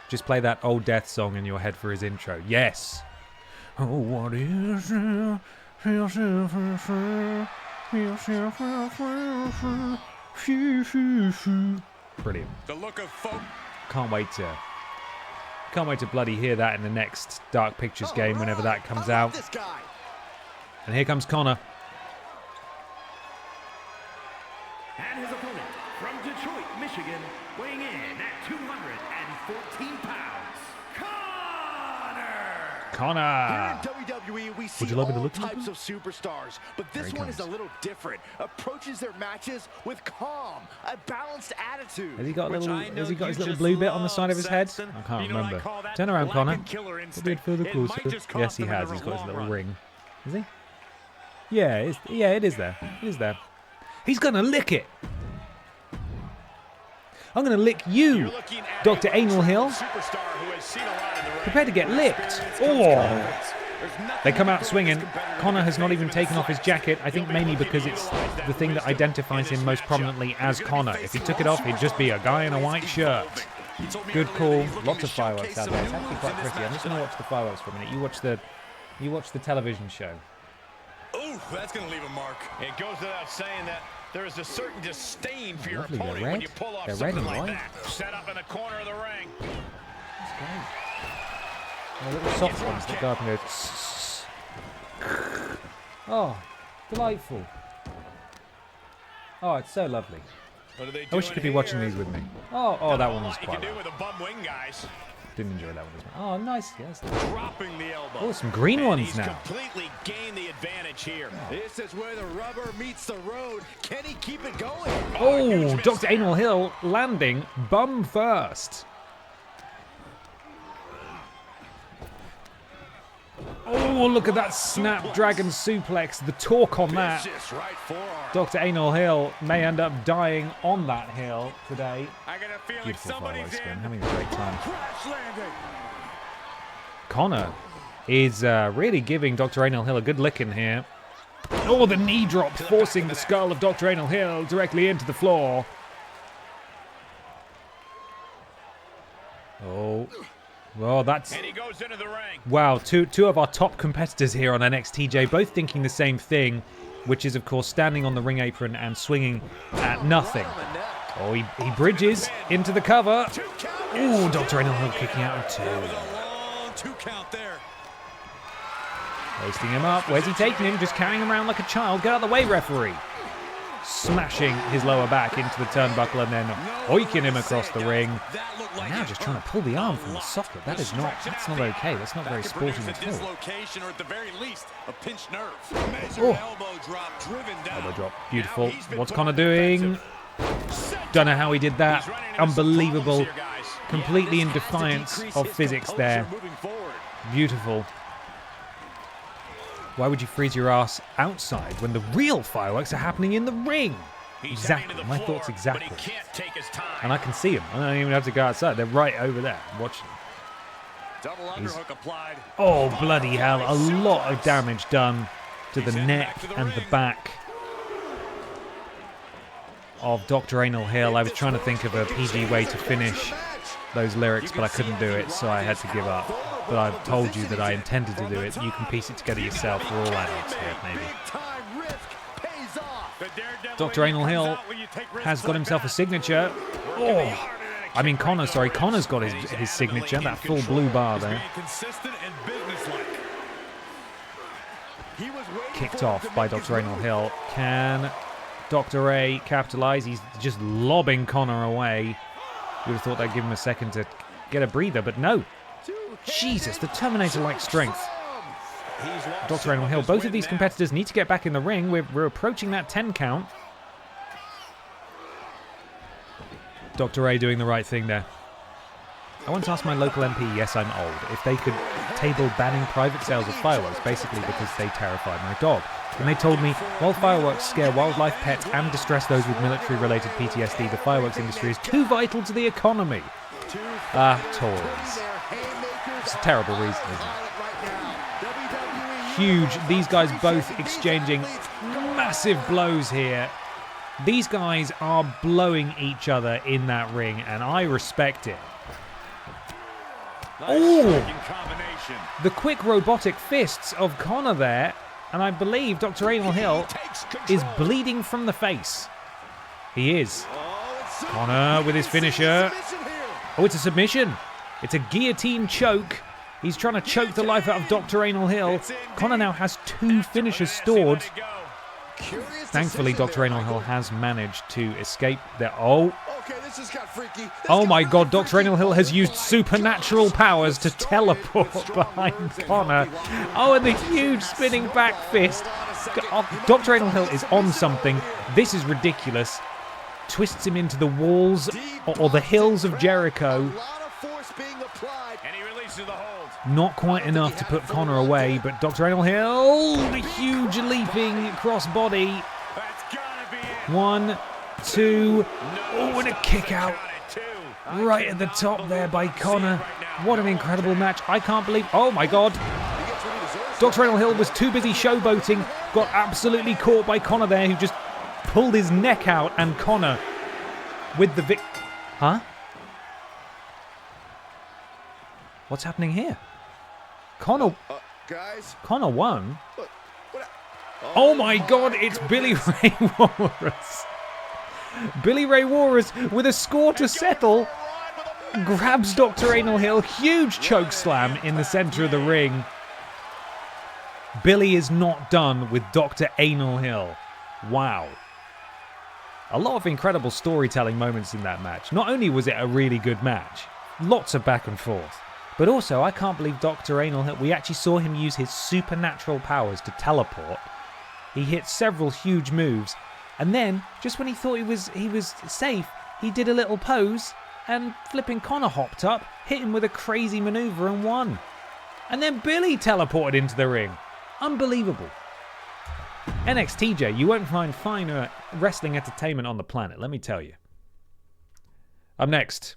Just play that old Death song in your head for his intro. Yes. Oh, what is it? Brilliant. The look of folk. Can't wait to bloody hear that in the next Dark Pictures game whenever that comes out. And here comes Connor. and his opponent from Detroit, Michigan, weighing in at 214 pounds, Connor. Here in WWE, we see Would you like me to all look at types him? of superstars, but this one is a little different. Approaches their matches with calm, a balanced attitude. Has he got a little? Has he got his little blue bit on the side of his head? I can't remember. Turn around, Connor. A bit further closer. Yes, he has. He's got his little ring. Is he? Yeah, it is there. It is there. He's gonna lick it. I'm gonna lick you, Dr. Anal Hill. Prepare to get licked. Oh! They come out swinging. Connor has not even taken off his jacket, I think mainly because it's the thing that identifies him most prominently as Connor. If he took it off, he'd just be a guy in a white shirt. Good call. Lots of fireworks out there. It's actually quite pretty. I'm just going to watch the fireworks for a minute. You watch the television show. Ooh, that's going to leave a mark. It goes without saying that there is a certain disdain for your Lovely, they're opponent red. when you pull off They're red something and like white. that. Set up in the corner of the ring. That's great. Oh, little soft ones that go up and go. Oh, delightful. Oh, it's so lovely. What are they doing I wish you could be watching these with me. Oh, that one was You quite can do well. with a bum wing, guys. Didn't enjoy that one as well. Oh, nice. Yes. Dropping the elbow. Oh, some green And ones he's now. completely gained the advantage here. This is where the rubber meets the road. Can he keep it going? Oh, Dr. Anal Hill landing bum first. Oh, look at that snapdragon suplex. The torque on that. Vicious right forearm. Dr. Anal Hill may end up dying on that hill today. I got a feeling Beautiful somebody's fireworks game. in. Having a great time. Crash landing. Connor is really giving Dr. Anal Hill a good licking here. Oh, the knee drop forcing the skull of Dr. Anal Hill directly into the floor. Oh. Well, that's... And he goes into the ring. Wow, two of our top competitors here on NXTJ, both thinking the same thing, which is, of course, standing on the ring apron and swinging at nothing. Oh, he bridges into the cover. Ooh, Dr. Anal Hill kicking out of two. Long 2 count there. Hoisting him up. Where's he taking him? Just carrying him around like a child. Get out of the way, referee. smashing his lower back into the turnbuckle and then oiking him across the ring. And now just trying to pull the arm from the socket. That's not okay. That's not very sporting at all. Elbow drop. Beautiful. What's Connor doing? Don't know how he did that. Unbelievable. Completely in defiance of physics there. Beautiful. Why would you freeze your ass outside when the real fireworks are happening in the ring? Exactly. My thoughts exactly. And I can see them. I don't even have to go outside. They're right over there. Watch them. Oh, bloody hell. A lot of damage done to the neck and the back of Dr. Anal Hill. I was trying to think of a PG way to finish those lyrics, but I couldn't do it, so I had to give up. But I've told you that I intended to do it. You can piece it together yourself. We're all adults here, maybe. Dr. Anal Hill has got himself a signature. Oh, I mean Connor, sorry. Connor's got his signature, that full blue bar there. Kicked off by Dr. Anal Hill. Can Dr. A capitalize? He's just lobbing Connor away. You would have thought they'd give him a second to get a breather, but no. Jesus, the Terminator-like strength. Dr. Anal Hill, both of these competitors need to get back in the ring. We're approaching that 10 count. Dr. A doing the right thing there. I once asked my local MP, yes, I'm old, if they could table banning private sales of fireworks, basically because they terrify my dog. And they told me, while fireworks scare wildlife, pets, and distress those with military-related PTSD, the fireworks industry is too vital to the economy. Tories. It's a terrible reason, isn't it? Huge. These guys both exchanging massive blows here. These guys are blowing each other in that ring, and I respect it. Oh! The quick robotic fists of Connor there, and I believe Dr. Anal Hill is bleeding from the face. He is. Connor with his finisher. Oh, it's a submission. It's a guillotine choke. He's trying to choke the life out of Dr. Anal Hill. Connor now has 2 finishers stored. Thankfully, Dr. Anal Hill has managed to escape there. Oh my God, Dr. Anal Hill has used supernatural powers to teleport behind Connor. Oh, and the huge spinning back fist. Dr. Anal Hill is on something. This is ridiculous. Twists him into the walls or the hills of Jericho. Not quite enough to put Connor away, but Dr. Anal Hill, the huge leaping crossbody. 1, 2, oh, and a kick out. Right at the top there by Connor. What an incredible match. I can't believe, oh my God. Dr. Anal Hill was too busy showboating, got absolutely caught by Connor there, who just pulled his neck out, and Connor with the Huh? What's happening here? Connor won? Oh my God, it's Billy Ray Walrus. Billy Ray Walrus with a score to settle grabs Dr. Anal Hill. Huge choke slam in the center of the ring. Billy is not done with Dr. Anal Hill. Wow. A lot of incredible storytelling moments in that match. Not only was it a really good match, lots of back and forth, but also I can't believe Dr. Anal Hill, we actually saw him use his supernatural powers to teleport. He hit several huge moves, and then, just when he thought he was safe, he did a little pose, and flipping Connor hopped up, hit him with a crazy maneuver and won. And then Billy teleported into the ring. Unbelievable. NXTJ, you won't find finer wrestling entertainment on the planet, let me tell you. Up next,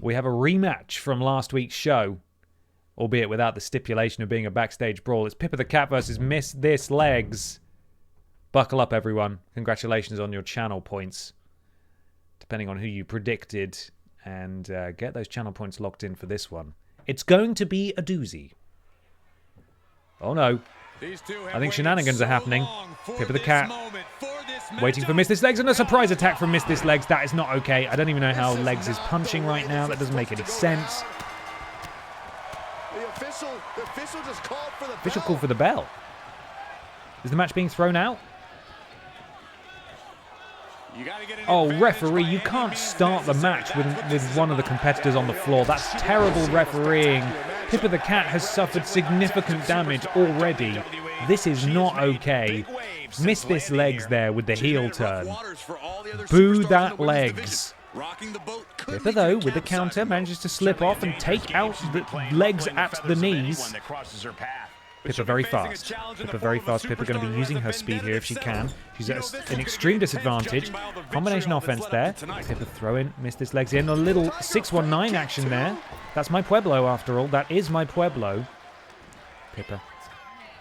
we have a rematch from last week's show, albeit without the stipulation of being a backstage brawl. It's Pippa the Cat versus Miss This Legs. Buckle up, everyone. Congratulations on your channel points, depending on who you predicted, and get those channel points locked in for this one. It's going to be a doozy. Oh no. I think shenanigans are happening. Pippa the Cat waiting for Miss This Legs, and a surprise attack from Miss This Legs. That is not okay. I don't even know how Legs is punching right now. That doesn't make any sense. The official just called for the Official call for the bell. Is the match being thrown out? Oh, referee, you can't start the match with one of the competitors on the floor. That's terrible refereeing. Pippa the Cat has suffered significant damage already. This is not okay. Missed this legs there with the heel turn. Boo that legs. Pippa, though, with the counter, manages to slip off and take out the legs at the knees. Pippa very fast. Pippa very fast. Pippa going to be using her speed here if she can. She's at an extreme disadvantage. Combination offense there. Pippa throw in, missed this legs in. A little 619 action there. That's my Pueblo after all. That is my Pueblo. Pippa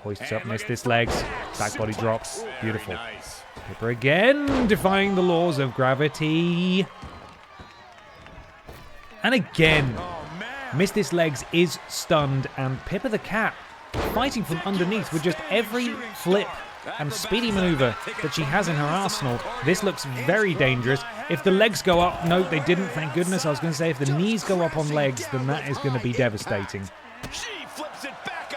hoists up, missed this legs. Back body drops. Beautiful. Pippa again, defying the laws of gravity. And again, missed this legs is stunned, and Pippa the Cat fighting from underneath with just every flip and speedy maneuver that she has in her arsenal. This looks very dangerous. If the legs go up, no, they didn't, thank goodness. I was going to say if the knees go up on legs, then that is going to be devastating.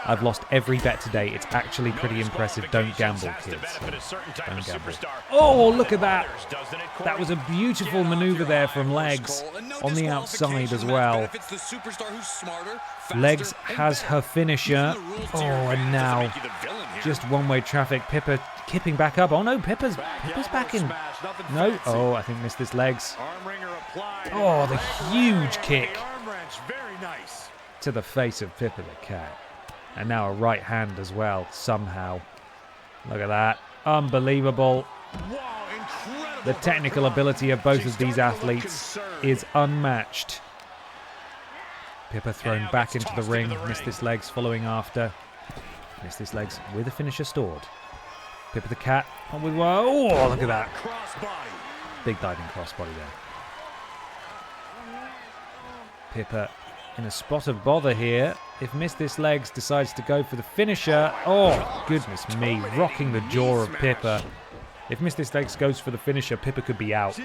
I've lost every bet today. It's actually pretty impressive. Don't gamble, kids. Don't gamble. Oh, look at that. That was a beautiful maneuver there from legs on the outside as well. Legs has her finisher. Oh, and now just one-way traffic. Pippa kipping back up. Oh, no, Pippa's back in. No. Oh, I think missed this legs. Oh, the huge kick to the face of Pippa the Cat. And now a right hand as well, somehow. Look at that. Unbelievable. The technical ability of both of these athletes is unmatched. Pippa thrown back into the ring. Missed this legs following after. Missed this legs with a finisher stored. Pippa the Cat. Oh, look at that. Big diving crossbody there. Pippa in a spot of bother here. If Missed This Legs decides to go for the finisher, oh, goodness me, rocking the jaw of Pippa. If Missed This Legs goes for the finisher, Pippa could be out.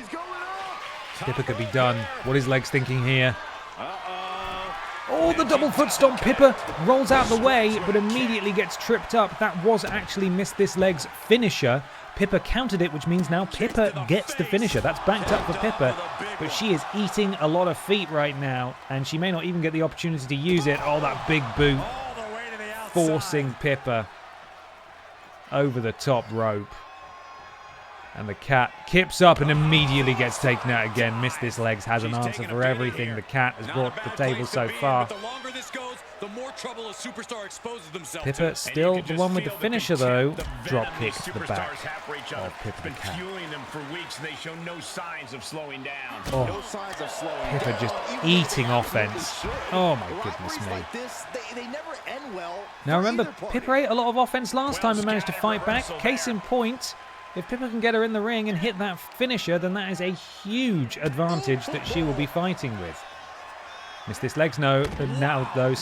Pippa could be done. What is Legs thinking here? Oh, the double foot stomp. Pippa rolls out the way, but immediately gets tripped up. That was actually Missed This Legs' finisher. Pippa countered it, which means now Pippa gets the finisher. That's backed up for Pippa, but she is eating a lot of feet right now, and she may not even get the opportunity to use it. Oh, that big boot forcing Pippa over the top rope. And the Cat kips up and immediately gets taken out again. Missed This Legs has an answer for everything the Cat has brought to the table so far. Pippa still the one with the finisher though. Drop kick to the back of Pippa the Cat. Oh, Pippa just eating offense. Oh my goodness me. Now remember, Pippa ate a lot of offense last time and managed to fight back. Case in point, if Pippa can get her in the ring and hit that finisher, then that is a huge advantage that she will be fighting with. Missed This Legs now though,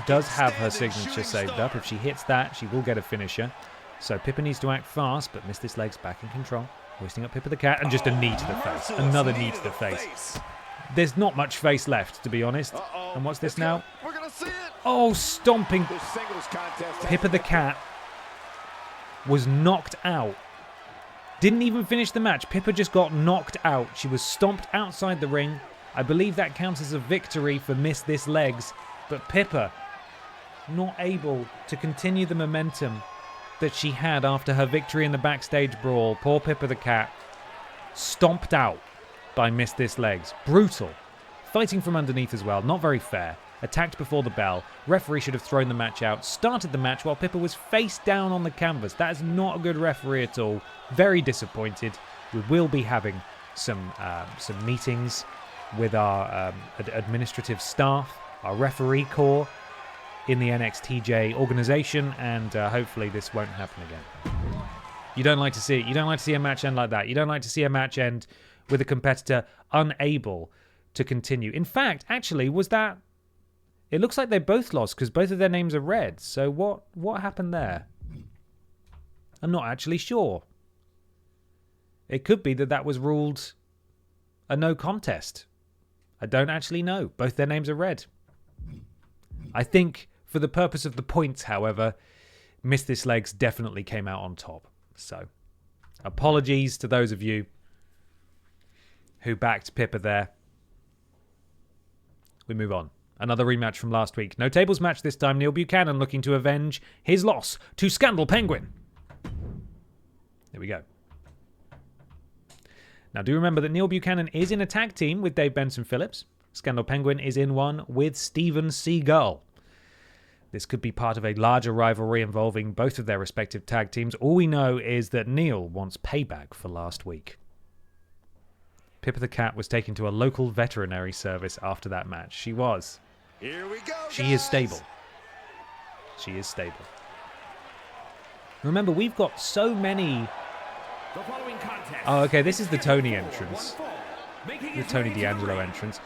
does have her signature saved up. If she hits that, she will get a finisher. So Pippa needs to act fast, but Missed This Legs back in control. Hoisting up Pippa the Cat, and just a knee to the face. Another knee to the face. There's not much face left, to be honest. And what's this now? Oh, stomping. Pippa the Cat was knocked out. Didn't even finish the match. Pippa just got knocked out. She was stomped outside the ring. I believe that counts as a victory for Missed This Legs. But Pippa, not able to continue the momentum that she had after her victory in the backstage brawl. Poor Pippa the Cat, stomped out by Missed This Legs. Brutal. Fighting from underneath as well. Not very fair. Attacked before the bell. Referee should have thrown the match out. Started the match while Pippa was face down on the canvas. That is not a good referee at all. Very disappointed. We will be having some meetings with our administrative staff, our referee corps in the NXTJ organization, and hopefully this won't happen again. You don't like to see it. You don't like to see a match end like that. You don't like to see a match end with a competitor unable to continue. In fact, actually, was that... It looks like they both lost because both of their names are red. So what happened there? I'm not actually sure. It could be that was ruled a no contest. I don't actually know. Both their names are red. I think for the purpose of the points, however, Missed This Legs definitely came out on top. So apologies to those of you who backed Pippa there. We move on. Another rematch from last week. No tables match this time. Neil Buchanan looking to avenge his loss to Scandal Penguin. There we go. Now, do remember that Neil Buchanan is in a tag team with Dave Benson Phillips. Scandal Penguin is in one with Steven Seagull. This could be part of a larger rivalry involving both of their respective tag teams. All we know is that Neil wants payback for last week. Pippa the Cat was taken to a local veterinary service after that match. She was. Here we go, She is stable. She is stable. Remember, we've got so many... The following contest. Oh, okay, this is the Tony entrance. The Tony D'Angelo entrance.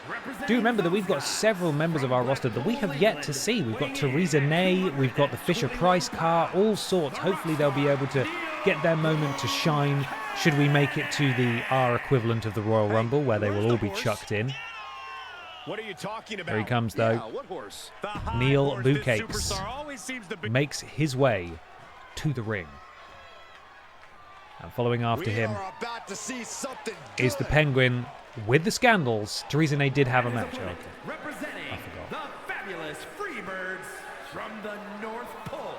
Do remember that we've got several members of our roster that we have yet to see. We've got Theresa Ney, we've got the Fisher-Price car, all sorts. Hopefully they'll be able to get their moment to shine should we make it to our equivalent of the Royal Rumble, where they will all be chucked in. What are you talking about? Here he comes, though. What horse? Neil Bucakes makes his way to the ring. And following after him is the Penguin with the Scandals. Theresa Ney did have a match. Okay. Representing the fabulous Freebirds from the North Pole,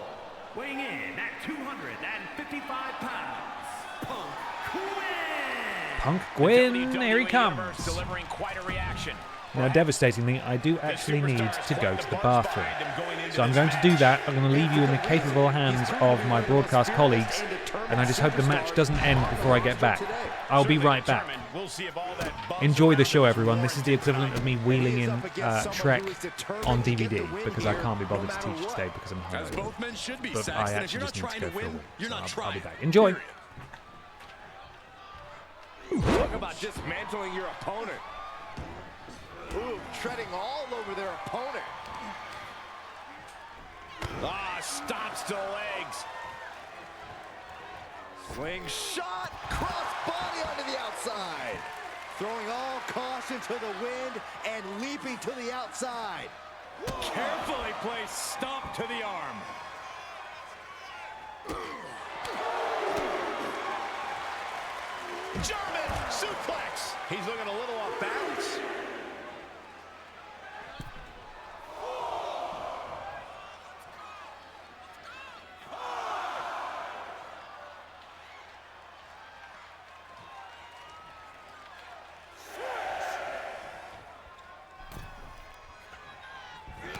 weighing in at 255 pounds, Punk Gwyn. Punk Gwyn, here he comes. Delivering quite a reaction. Now, devastatingly, I do actually need to go to the bathroom. So I'm going to do that. I'm going to leave you in the capable hands of my broadcast colleagues, and I just hope the match doesn't end before I get back. I'll be right back. Enjoy the show, everyone. This is the equivalent of me wheeling in Trek on DVD, because I can't be bothered to teach today because I'm hungover. But I actually just need to go for a wee. So I'll be back. Enjoy! Talk about dismantling your opponent. Ooh, treading all over their opponent. Ah, stomps to legs. Slingshot, cross body onto the outside. Throwing all caution to the wind and leaping to the outside. Carefully placed stomp to the arm. German suplex. He's looking a little off balance.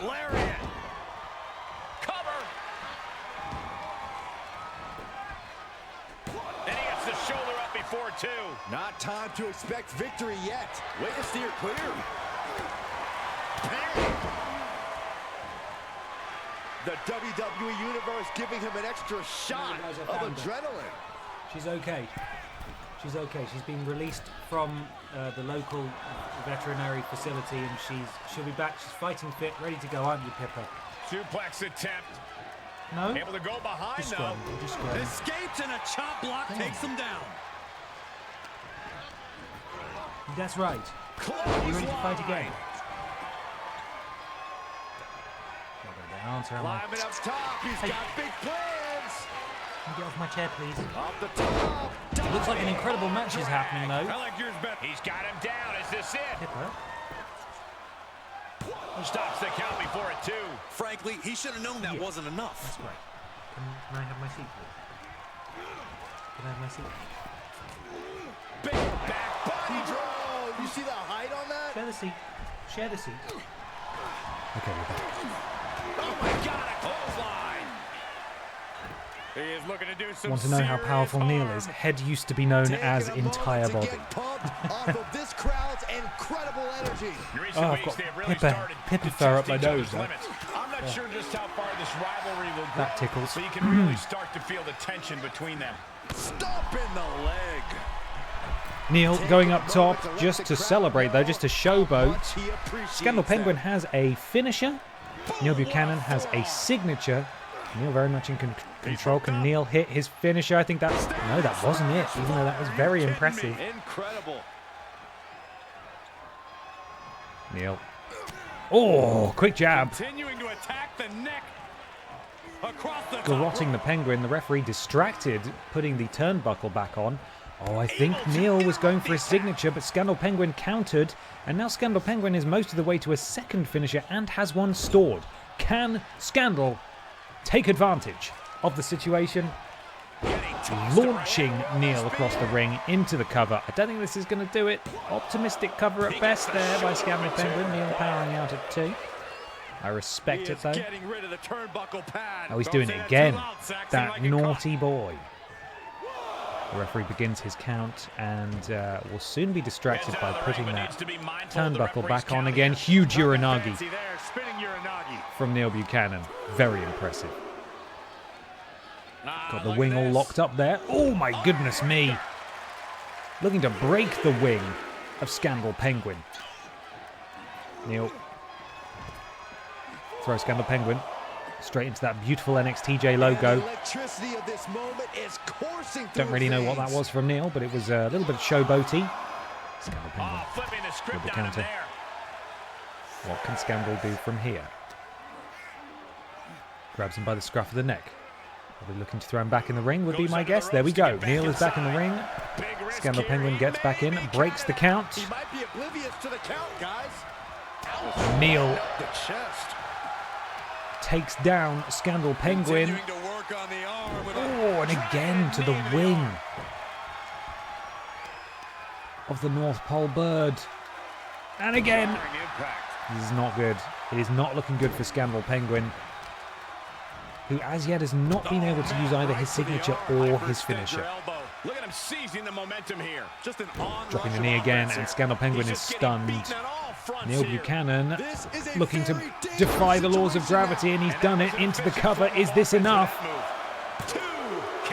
Lariat. Cover. And he gets the shoulder up before two. Not time to expect victory yet. Way to steer clear. Bang. The WWE Universe giving him an extra shot of adrenaline. She's okay. She's okay. She's been released from the local veterinary facility, and she'll be back. She's fighting fit, ready to go, aren't you, Pippa? Suplex attempt. No? Able to go behind, Just though. scrum. Escapes and a chop block takes him down. That's right. Are you ready to fight again? Climbing up top, he's got big plans. Can you get off my chair, please? Off the top. It looks like an incredible match is happening, though. I like yours better. He's got him down. Is this it? Pippa? Stops the count before it, too. Frankly, he should have known that wasn't enough. That's right. Can I have my seat, please? Can I have my seat? Big back body draw. You see the height on that? Share the seat. Share the seat. Okay, we're back. Oh, my God, a clothesline. He is looking to do some Want to know how powerful Neil is? Head used to be known as entire body. Off of this crowd's incredible energy. Oh, I've got Pippa fur up my nose. I'm not sure just how far this rivalry will go. That tickles. So you can really start to feel the tension between them. Stomp in the leg. Neil going up top just to celebrate, though, just to showboat. Scandal Penguin has a finisher. Neil Buchanan has a signature. Neil very much in control. Can Neil hit his finisher? I think that's... No, that wasn't it, even though that was very impressive. Incredible. Neil. Oh, quick jab. Continuing to attack the neck. Across the Garrotting the Penguin. The referee distracted, putting the turnbuckle back on. Oh, I think Neil was going for his signature, but Scandal Penguin countered. And now Scandal Penguin is most of the way to a second finisher and has one stored. Can Scandal take advantage of the situation? Launching Neil across the ring into the cover. I don't think this is going to do it. Optimistic cover at best there by Scandal Penguin. Neil powering out at 2. I respect it though. Oh, he's doing it again. That naughty boy. The referee begins his count and will soon be distracted by putting that turnbuckle back on again. Huge Uranagi from Neil Buchanan. Very impressive. Got the wing all locked up there. Oh my goodness me. Looking to break the wing of Scandal Penguin. Neil. Throw Scandal Penguin straight into that beautiful NXTJ logo. Don't really know what that was from Neil, but it was a little bit of showboaty. Scandal Penguin with the counter. What can Scandal do from here? Grabs him by the scruff of the neck. Probably looking to throw him back in the ring would be my guess. There we go. Neil is back in the ring. Scandal Penguin gets back in, breaks the count. Neil takes down Scandal Penguin. Oh, and again to the wing of the North Pole Bird. And again. This is not good. It is not looking good for Scandal Penguin, who as yet has not been able to use either his signature or his finisher. Look at him seizing the momentum here. Just an dropping the knee again, and Scandal Penguin is stunned. Neil Buchanan looking to defy the laws of gravity, and he's done it into the cover. Is this enough?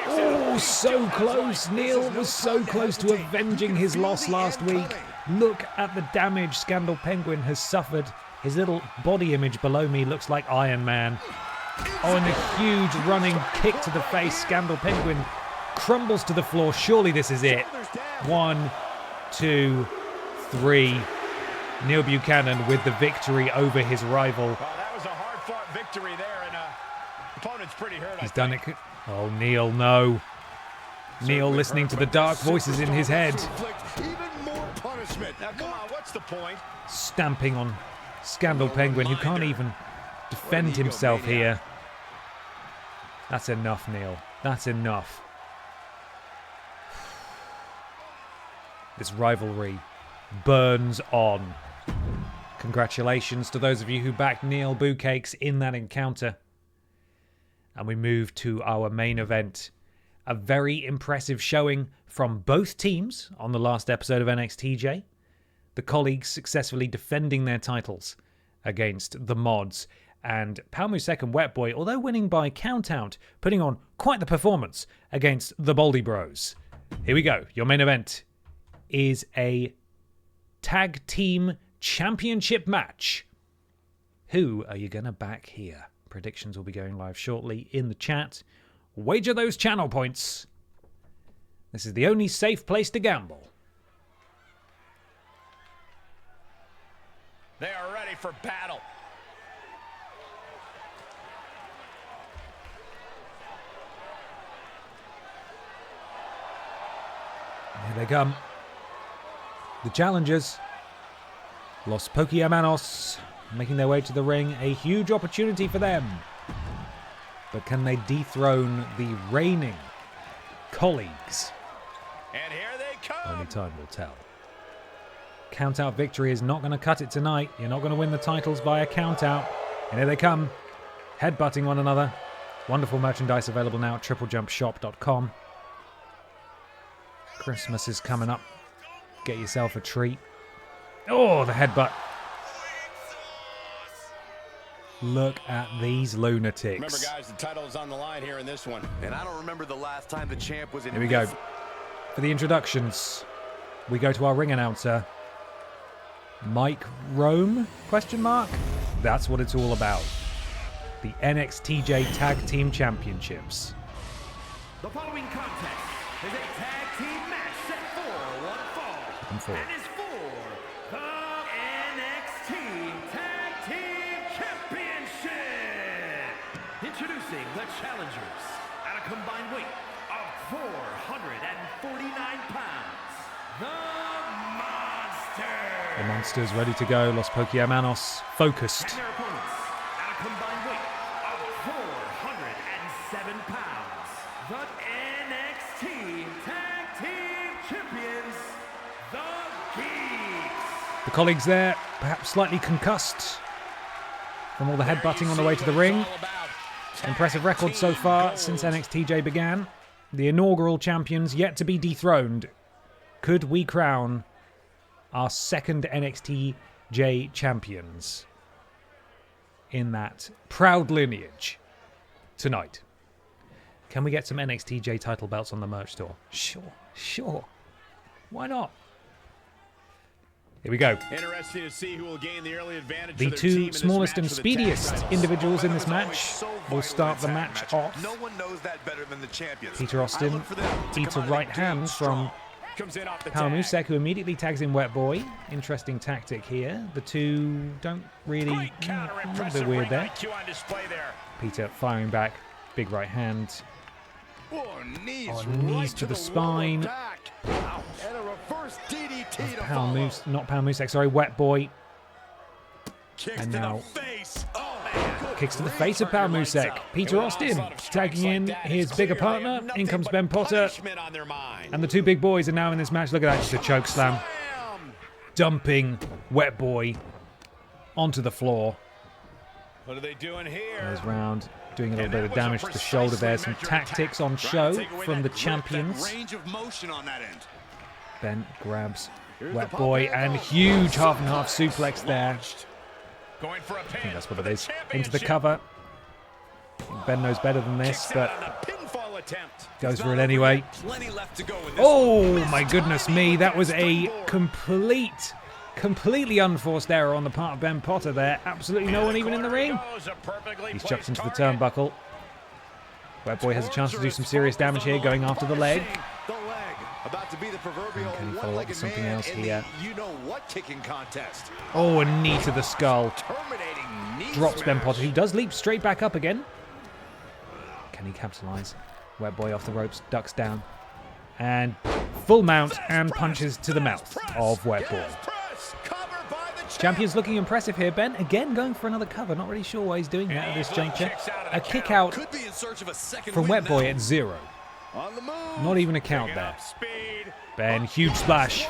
Oh, so close. Neil was so close to avenging his loss last week. Look at the damage Scandal Penguin has suffered. His little body image below me looks like Iron Man. Oh, and a huge running kick to the face. Scandal Penguin crumbles to the floor. Surely this is it. 1, 2, 3. Neil Buchanan with the victory over his rival. Well, that was a hard-fought victory there, and opponent's pretty hurt. He's done it. Oh, Neil, no. Neil listening to the dark voices in his head. Even more punishment. Now, come on, what's the point? Stamping on Scandal Penguin, who can't even defend himself here. That's enough, Neil. That's enough. This rivalry burns on. Congratulations to those of you who backed Neil Bucakes in that encounter. And we move to our main event. A very impressive showing from both teams on the last episode of NXTJ. The colleagues successfully defending their titles against the mods. And Palmusek and Wetboy, although winning by count-out, putting on quite the performance against the Baldy Bros. Here we go. Your main event is a tag team championship match. Who are you going to back here? Predictions will be going live shortly in the chat. Wager those channel points. This is the only safe place to gamble. They are ready for battle. Here they come. The challengers. Los Pokémonos making their way to the ring. A huge opportunity for them. But can they dethrone the reigning colleagues? And here they come. Only time will tell. Count-out victory is not going to cut it tonight. You're not going to win the titles by a count-out. And here they come. Headbutting one another. Wonderful merchandise available now at TripleJumpShop.com. Christmas is coming up. Get yourself a treat. Oh, the headbutt. Look at these lunatics. Remember, guys, the title is on the line here in this one. And I don't remember the last time the champ was in. Here we go. For the introductions, we go to our ring announcer, Mike Rome, question mark? That's what it's all about. The NXTJ Tag Team Championships. The following contest is a tag team match set for one fall. And four. And is for the NXT Tag Team Championship. Introducing the challengers at a combined weight of 449 pounds, the Monster. The Monster's ready to go. Los Pokemanos focused. And their opponents at a combined weight of 407 pounds, the NXT Tag Team Champions, the Geeks. The colleagues there, perhaps slightly concussed from all the headbutting on the way to the ring. Impressive record so far since NXTJ began. The inaugural champions yet to be dethroned. Could we crown our second NXTJ champions in that proud lineage tonight? Can we get some NXTJ title belts on the merch store? Sure. Why not? Here we go. Interesting to see who will gain the early advantage. The two smallest and speediest individuals in this match will start the match off. No one knows that better than the champions. Peter Austin eats a right hand from Power Musek, who immediately tags in Wet Boy. Interesting tactic here. The two don't really... a little bit weird there. Peter firing back. Big right hand. Knees to the spine. And a reverse DDT to Power follow. not Power Musek, sorry, Wet Boy. Kicks And to now the face. Oh, man. kicks to the face of Power Musek. Peter Austin tagging in his bigger partner. In comes Ben Potter. And the two big boys are now in this match. Look at that, just a choke slam. Dumping Wet Boy onto the floor. What are they doing here? Goes round, doing a little bit of damage to the shoulder there. Some tactics on show from the champions. Range of motion on that end. Ben grabs Wet Boy and huge half and half suplex there. Going for a pin. I think that's what it is. Into the cover. Ben knows better than this, but goes for it anyway. Plenty left to go in this. Oh my goodness me, that was a completely unforced error on the part of Ben Potter there. Absolutely no one even in the ring. He's chucked into the turnbuckle. Wet Boy has a chance to do some serious damage here, going after the leg. The leg. About to be the proverbial Can he follow up with something else in here? the you-know-what kicking contest. Oh, a knee to the skull. Terminating knee Drops Ben smash. Potter, who does leap straight back up again. Can he capitalize? Wet Boy off the ropes, ducks down. And full mount and punches to the mouth of Wet Boy. Press. Covered by the Champion's looking impressive here. Ben, again, going for another cover. Not really sure why he's doing that at this juncture. A kick out Could be in search of a second from win Wet Boy now. at 0. On the move. Not even a count there. Speed. Ben, huge splash.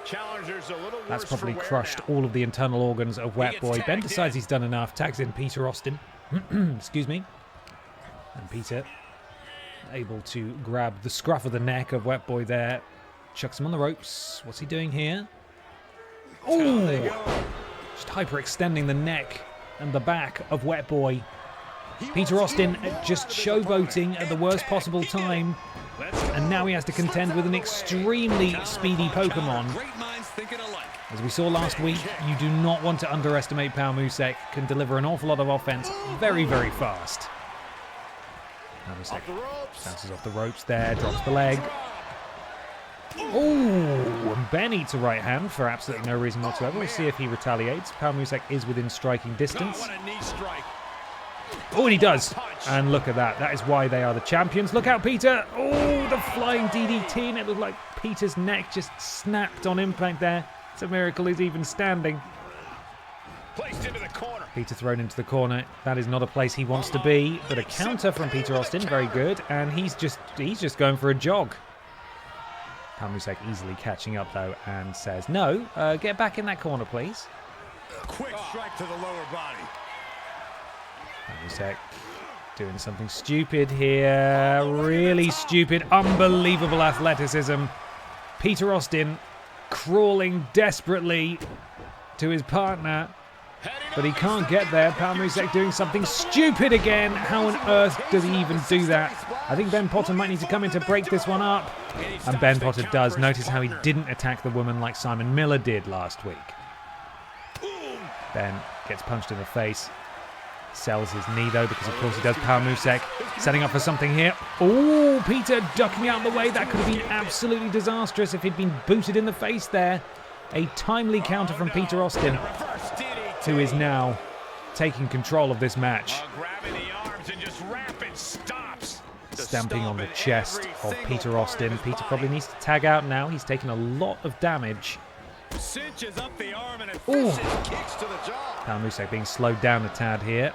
Challengers a little That's worse probably for wear crushed now. all of the internal organs of Wet gets Boy. Ben tagged decides in. he's done enough. Tags in Peter Austin. Excuse me. And Peter able to grab the scruff of the neck of Wet Boy there. Chucks him on the ropes. What's he doing here? Oh! Just hyperextending the neck and the back of Wet Boy. Peter Austin just showboating at the worst possible time. And now he has to contend with an extremely speedy Pokemon. Great minds thinking alike. As we saw last week, you do not want to underestimate Power Musek. Can deliver an awful lot of offense very, very fast. Power Musek Off the ropes. bounces off the ropes there, drops the leg. Oh, and Ben eats a right hand for absolutely no reason whatsoever. We'll see if he retaliates. Power Musek is within striking distance. What a knee strike. Oh, and he does. And look at that. That is why they are the champions. Look out, Peter. Oh, the flying DDT. And it looked like Peter's neck just snapped on impact there. It's a miracle he's even standing. Placed into the corner. Peter thrown into the corner. That is not a place he wants to be. But a counter from Peter Austin. Very good. And he's just going for a jog. Power Musek easily catching up, though, and says, no, get back in that corner, please. Quick strike to the lower body. Musek doing something stupid here. Really stupid. Unbelievable athleticism. Peter Austin crawling desperately to his partner, but he can't get there. Power Musek doing something stupid again. How on earth does he even do that? I think Ben Potter might need to come in to break this one up. And Ben Potter does. Notice how he didn't attack the woman like Simon Miller did last week. Ben gets punched in the face. Sells his knee, though, because, of course, he does. Power Musek setting up for something here. Oh, Peter ducking out of the way. That could have been absolutely disastrous if he'd been booted in the face there. A timely counter from Peter Austin, who is now taking control of this match. Grabbing the arms and just rapid stops. stamping on the chest of Peter Austin. Peter probably needs to tag out now. He's taken a lot of damage. Cinches up the arm and Ooh. Kicks to the jaw. Palmusek being slowed down a tad here.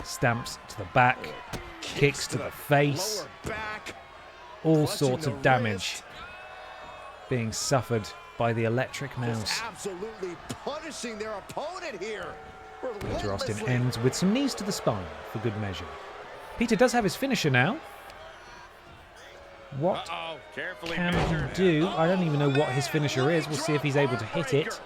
Stamps to the back. Kicks to the face. Lower back. All Clutching sorts the of damage wrist. being suffered by the electric mouse. Just absolutely punishing their opponent here. Peter Austin Relentlessly. ends with some knees to the spine for good measure. Peter does have his finisher now. What Carefully can measured. he do? I don't even know what his finisher is. We'll see if he's able to hit it.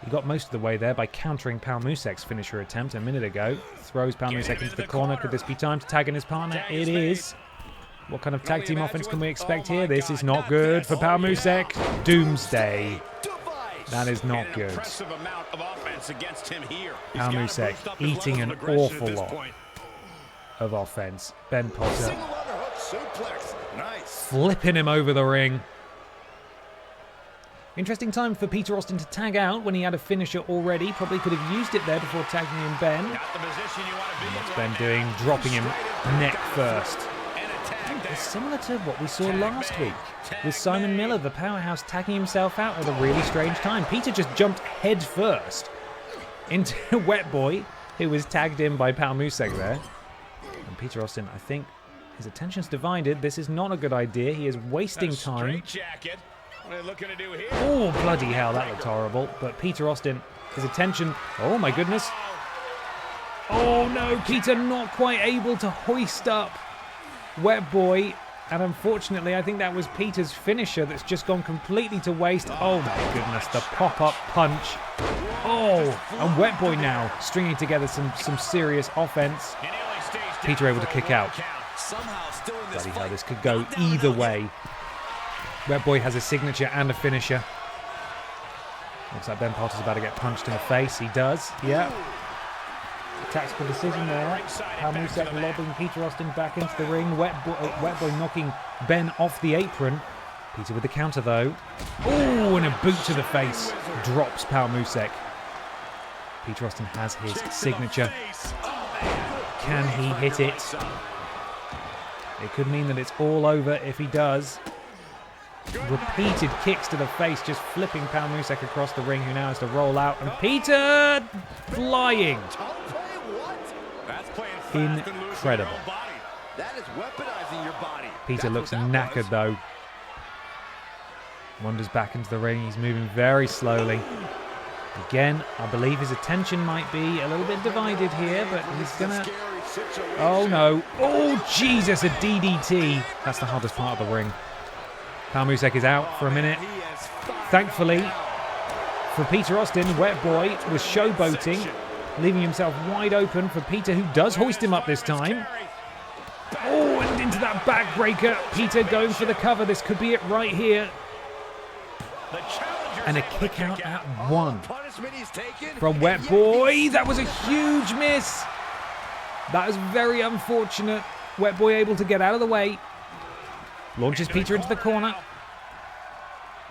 He got most of the way there by countering Palmusek's finisher attempt a minute ago. Throws Palmusek into the corner. Could this be time to tag in his partner? It is. What kind of tag team offense can we expect here? This is not good for Palmusek. Doomsday. That is not good. Impressive amount of offense against him here. Palmusek eating an awful lot of offense. Ben Potter Single underhook suplex. Nice. flipping him over the ring. Interesting time for Peter Austin to tag out when he had a finisher already. Probably could have used it there before tagging in Ben. Got the position you want to be in What's right Ben now. doing? Dropping him neck first. And a tag there. It's similar to what we saw last week with Simon Miller, the powerhouse, tagging himself out at a really strange time. Peter just jumped head first into Wet Boy, who was tagged in by Palmusek there. And Peter Austin, I think his attention's divided. This is not a good idea. He is wasting time. Jacket. What are they looking to do here? Oh, bloody hell, that looked horrible. But Peter Austin, his attention... Oh, my goodness. Oh, no, Peter not quite able to hoist up Wet Boy. And unfortunately, I think that was Peter's finisher that's just gone completely to waste. Oh, my goodness, the pop-up punch. Oh, and Wet Boy now stringing together some serious offense. In early stage, Peter able to kick out. Somehow still in this Bloody hell, fight. this could go either way. Wet Boy has a signature and a finisher. Looks like Ben Potter's about to get punched in the face. He does, yeah. Tactical decision there. Palmusek lobbing Peter Austin back into the ring. Wet Boy knocking Ben off the apron. Peter with the counter though. Oh, and a boot to the face. Drops Palmusek. Peter Austin has his signature. Can he hit it? It could mean that it's all over if he does. Repeated kicks to the face, just flipping Palmusek across the ring, who now has to roll out. And Peter flying. That's playing fast and loose with your Incredible. own body. That is weaponizing your body. Peter That's looks what that knackered was. though. Wanders back into the ring. He's moving very slowly. Again, I believe his attention might be a little bit divided here, but he's gonna... Scary situation. Oh no. Oh Jesus, a DDT. That's the hardest part of the ring. Palmusek is out for a minute. He has fired Thankfully, for Peter Austin, Wet Boy was showboating, leaving himself wide open for Peter, who does hoist him up this time. Oh, and into that backbreaker. Peter going for the cover. This could be it right here. The challenger's And a able to kick out at all one the punishment he's taken, from and Wet yet Boy. he's That was a huge miss. That is very unfortunate. Wet Boy able to get out of the way. Launches Peter into the corner.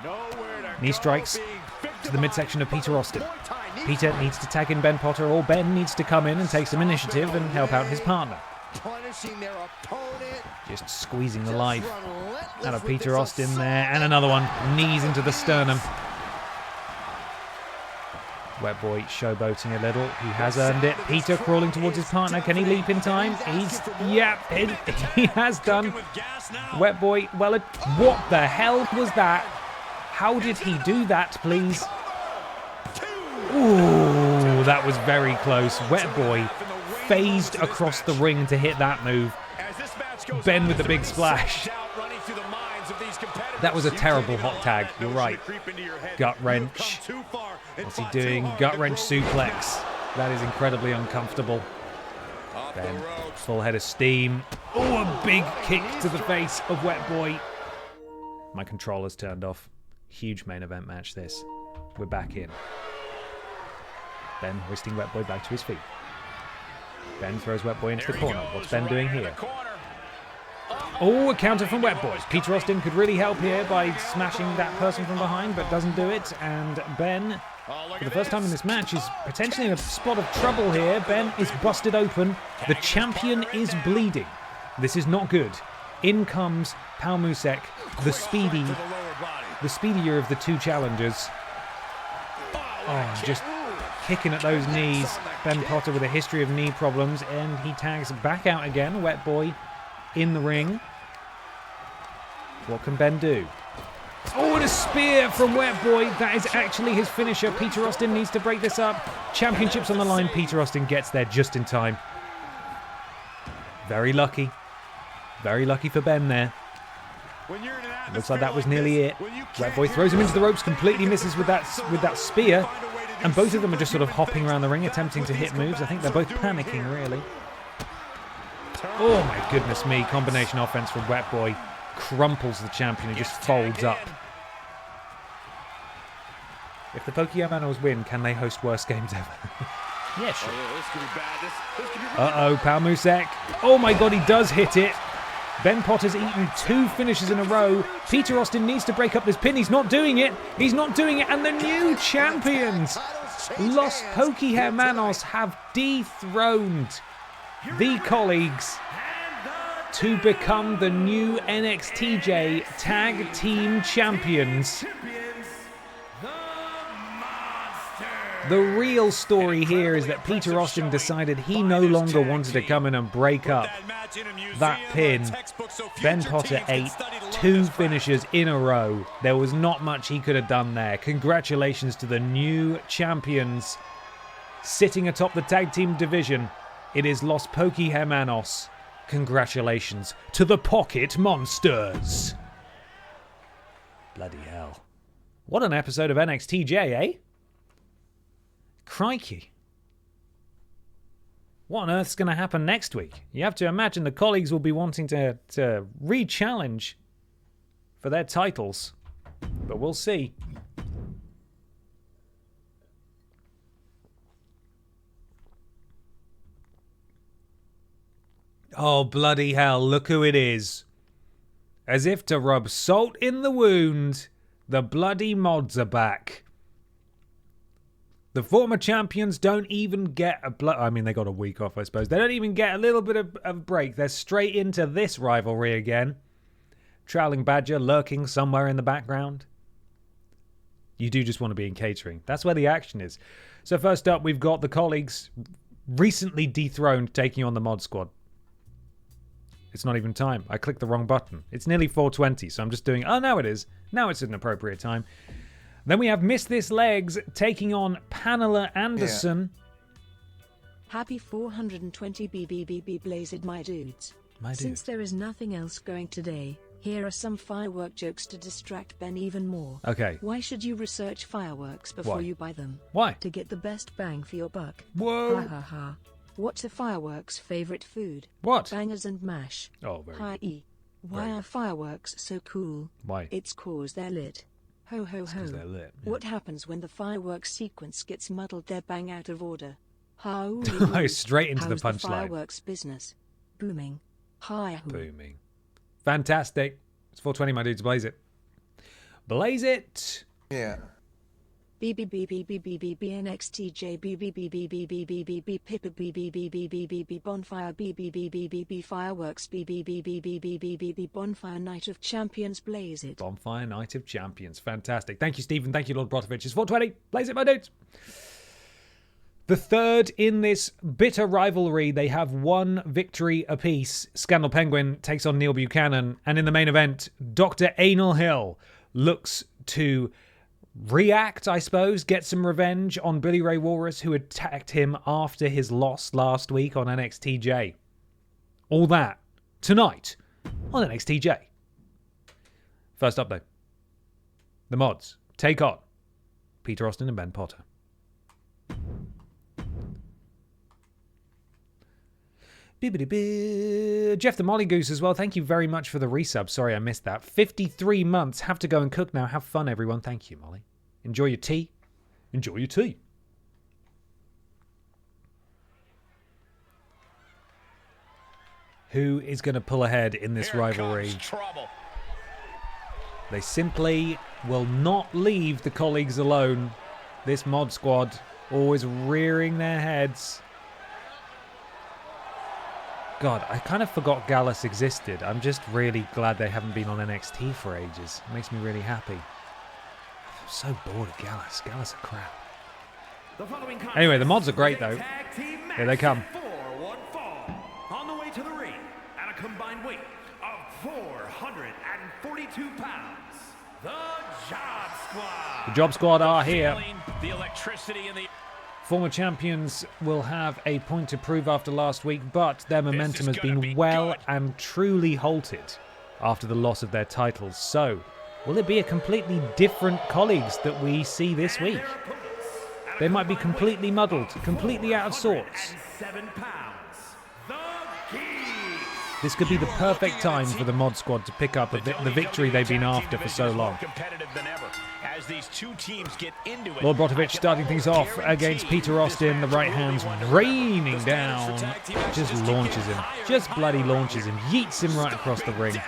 nowhere to Knee go, strikes being to the midsection of Peter Austin. victimized. Peter needs to tag in Ben Potter, or Ben needs to come in and take some initiative and help out his partner. Punishing their opponent. Just squeezing the Just life relentless out of with Peter this Austin assault. there. And another one. Knees into the sternum. Wet Boy showboating a little. He has earned it. Peter crawling towards his partner. Can he leap in time? He has done. with gas now. Wet Boy, well, what the hell was that? How did he do that, please? Ooh, that was very close. Wet Boy phased across the ring to hit that move. As this match goes Ben on, with the big there is splash. doubt running through the minds of these competitors. That was a You terrible can't hot allow tag. that You're notion to right. creep into your head. Gut You've wrench. come too far and What's he fought too doing? hard Gut to wrench grow suplex. That is incredibly uncomfortable. off the Ben, ropes. full head of steam. Oh, a big kick to the face of Wet Boy. My controller's turned off. Huge main event match this. We're back in. Ben hoisting Wet Boy back to his feet. Ben throws Wet Boy into the There he corner. goes, What's Ben right doing into here? the corner. Oh, a counter from Wet Boy. Peter Austin could really help here by smashing that person from behind, but doesn't do it. And Ben, Oh, look for the at first time in this. this match, is potentially in a spot of trouble here. Ben is busted open. The champion is bleeding. This is not good. In comes Palmusek, the speedier of the two challengers. Oh, just kicking at those knees. Ben Potter with a history of knee problems, and he tags back out again. Wet Boy in the ring. What can Ben do? Oh, and a spear from Wet Boy. That is actually his finisher. Peter Austin needs to break this up. Championships on the line. Peter Austin gets there just in time. Very lucky. Very lucky for Ben there. Looks like that was nearly it. Wet Boy throws him into the ropes, completely misses with that spear. And both of them are just sort of hopping around the ring, attempting to hit moves. I think they're both panicking, really. Oh, my goodness me. Combination offense from Wet Boy. Crumples the champion and just folds up. If the Pokemanos win, can they host worst games ever? Yeah, sure. Uh-oh, Palmusek. Oh my god, he does hit it. Ben Potter's eaten 2 finishes in a row. Peter Austin needs to break up this pin. He's not doing it. He's not doing it. And the new champions, Los Pokemanos, have dethroned the colleagues to become the new NXTJ Tag Team Champions. The real story here is that Peter Austin decided he no longer wanted to come in and break up that pin. Ben Potter ate 2 finishes in a row. There was not much he could have done there. Congratulations to the new champions. Sitting atop the tag team division, it is Los Pokemanos. Congratulations to the Pocket Monsters. Bloody hell. What an episode of NXTJ, eh? Crikey. What on earth's going to happen next week? You have to imagine the colleagues will be wanting to re-challenge for their titles. But we'll see. Oh, bloody hell, look who it is. As if to rub salt in the wound, the bloody mods are back. The former champions don't even get I mean, they got a week off, I suppose. They don't even get a little bit of break. They're straight into this rivalry again. Trowling Badger lurking somewhere in the background. You do just want to be in catering. That's where the action is. So first up, we've got the colleagues recently dethroned taking on the mod squad. It's not even time. I clicked the wrong button. It's nearly 4:20, so I'm just doing... Oh, now it is. Now it's an appropriate time. Then we have Miss This Legs taking on Pamela Anderson. Happy 420 BBBB blazed, my dudes. Since there is nothing else going today, here are some firework jokes to distract Ben even more. Okay. Why should you research fireworks before you buy them? Why? To get the best bang for your buck. Whoa. Ha ha ha. What's a fireworks favorite food? What? Bangers and mash. Oh, very good. Hi-e. Why are fireworks so cool? Why? It's 'cause they're lit. Ho ho ho. They're lit, yeah. What happens when the fireworks sequence gets muddled? They're bang out of order. How? Straight into the How's punchline. Fireworks business. Booming. Hi. Booming. Fantastic. It's 4:20, my dudes. Blaze it. Blaze it. Yeah. NXTJ Pippa bonfire fireworks bonfire night of champions, blaze it. Bonfire night of champions. Fantastic. Thank you, Stephen. Thank you, Lord Brotovich. It's 4:20. Blaze it, my dudes. The third in this bitter rivalry, they have 1 victory apiece. Scandal Penguin takes on Neil Buchanan, and in the main event, Dr. Anal Hill looks to react, I suppose, get some revenge on Billy Ray Walrus, who attacked him after his loss last week on NXTJ. All that tonight on NXTJ. First up, though, the mods take on Peter Austin and Ben Potter. Jeff the Molly Goose as well. Thank you very much for the resub. Sorry I missed that. 53 months. Have to go and cook now. Have fun, everyone. Thank you, Molly. Enjoy your tea. Enjoy your tea. Who is going to pull ahead in this rivalry? They simply will not leave the colleagues alone. This mod squad always rearing their heads. God, I kind of forgot Gallus existed. I'm just really glad they haven't been on NXT for ages. It makes me really happy. I'm so bored of Gallus. Gallus are crap. Anyway, the mods are great, though. Here they come. On the way to the ring, at a combined weight of 442 pounds, the Job Squad. The Job Squad are here. The electricity in the Former champions will have a point to prove after last week, but their momentum has been well and truly halted after the loss of their titles. So, will it be a completely different colleagues that we see this week? They might be completely muddled, completely out of sorts. This could be the perfect time for the mod squad to pick up the victory they've been after for so long. Lord Brotovich starting things off against Peter Austin. The right hand's raining down. Just launches him. Just bloody launches him. Yeets him right across the ring.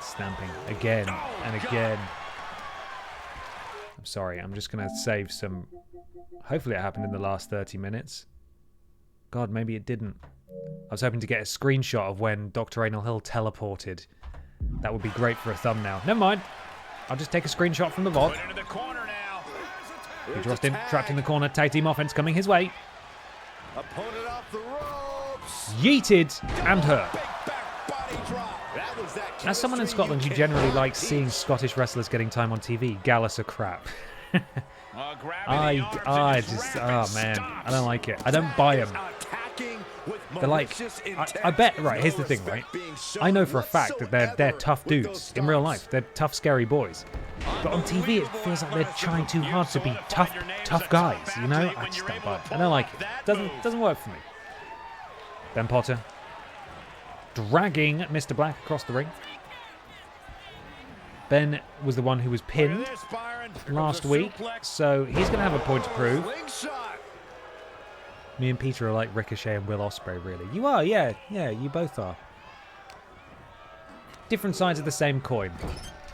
Stamping again and again. I'm sorry, I'm just going to save some... Hopefully it happened in the last 30 minutes. God, maybe it didn't. I was hoping to get a screenshot of when Dr. Anal Hill teleported. That would be great for a thumbnail. Never mind. I'll just take a screenshot from the VOD. Peter Austin trapped in the corner. Tag team offense coming his way. Opponent off the ropes. Yeeted and hurt. As someone in Scotland who generally likes seeing Scottish wrestlers getting time on TV, Gallus are crap. I just, oh man, I don't like it. I don't buy them. They're like, I bet, right, here's the thing, right? I know for a fact that they're tough dudes in real life. They're tough, scary boys. But on TV, it feels like they're trying too hard to be tough guys, you know? I just don't buy it. I don't like it. Doesn't work for me. Ben Potter dragging Mr. Black across the ring. Ben was the one who was pinned last week, so he's going to have a point to prove. Me and Peter are like Ricochet and Will Ospreay, really. You are, yeah, you both are. Different sides of the same coin.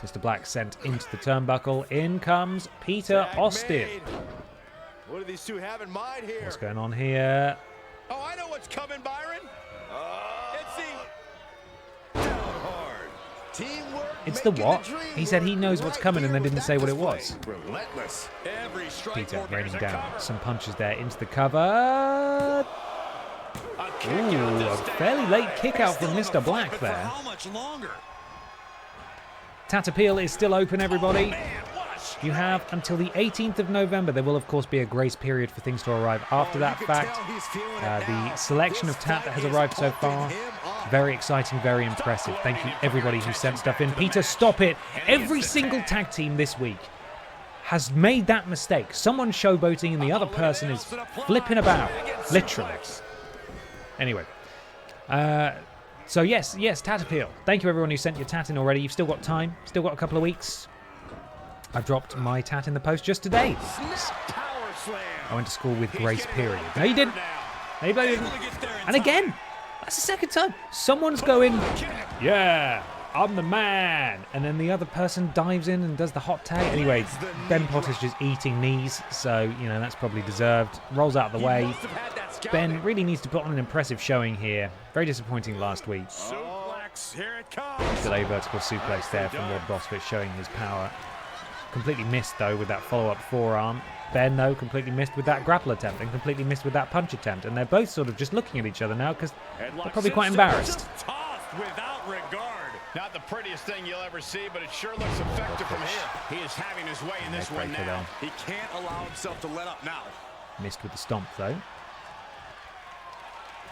Mr. Black sent into the turnbuckle. In comes Peter Austin. What do these two have in mind here? What's going on here? Oh, I know what's coming, Byron. It's the down hard. Teamwork. It's the what? He said he knows what's coming and then didn't say what it was. Relentless. Peter raining down some punches there into the cover. Ooh, a fairly late kick out from Mr. Black there. Tatapeel is still open, everybody. You have until the 18th of November. There will, of course, be a grace period for things to arrive after that fact. The selection of tat that has arrived so far, very exciting, very impressive. Thank you, everybody who sent stuff in. Peter, stop it. Every single tag team this week has made that mistake. Someone's showboating and the other person is flipping about, literally. Anyway, so yes, Tatapeel. Thank you, everyone who sent your tat in already. You've still got time, still got a couple of weeks. I dropped my tat in the post just today. I went to school with grace period. No, you didn't. No, you didn't. And again, that's the second time. Someone's going, yeah, I'm the man. And then the other person dives in and does the hot tag. Anyway, Ben Potter's just eating knees. So, you know, that's probably deserved. Rolls out of the way. Ben really needs to put on an impressive showing here. Very disappointing last week. Delay vertical suplex there from Lord Brotovich showing his power. Completely missed, though, with that follow-up forearm. Ben, though, completely missed with that grapple attempt and completely missed with that punch attempt. And they're both sort of just looking at each other now because they're probably quite embarrassed. Without regard. Not the prettiest thing you'll ever see, but it sure looks effective from him. He is having his way in this one now. He can't allow himself to let up now. Missed with the stomp, though.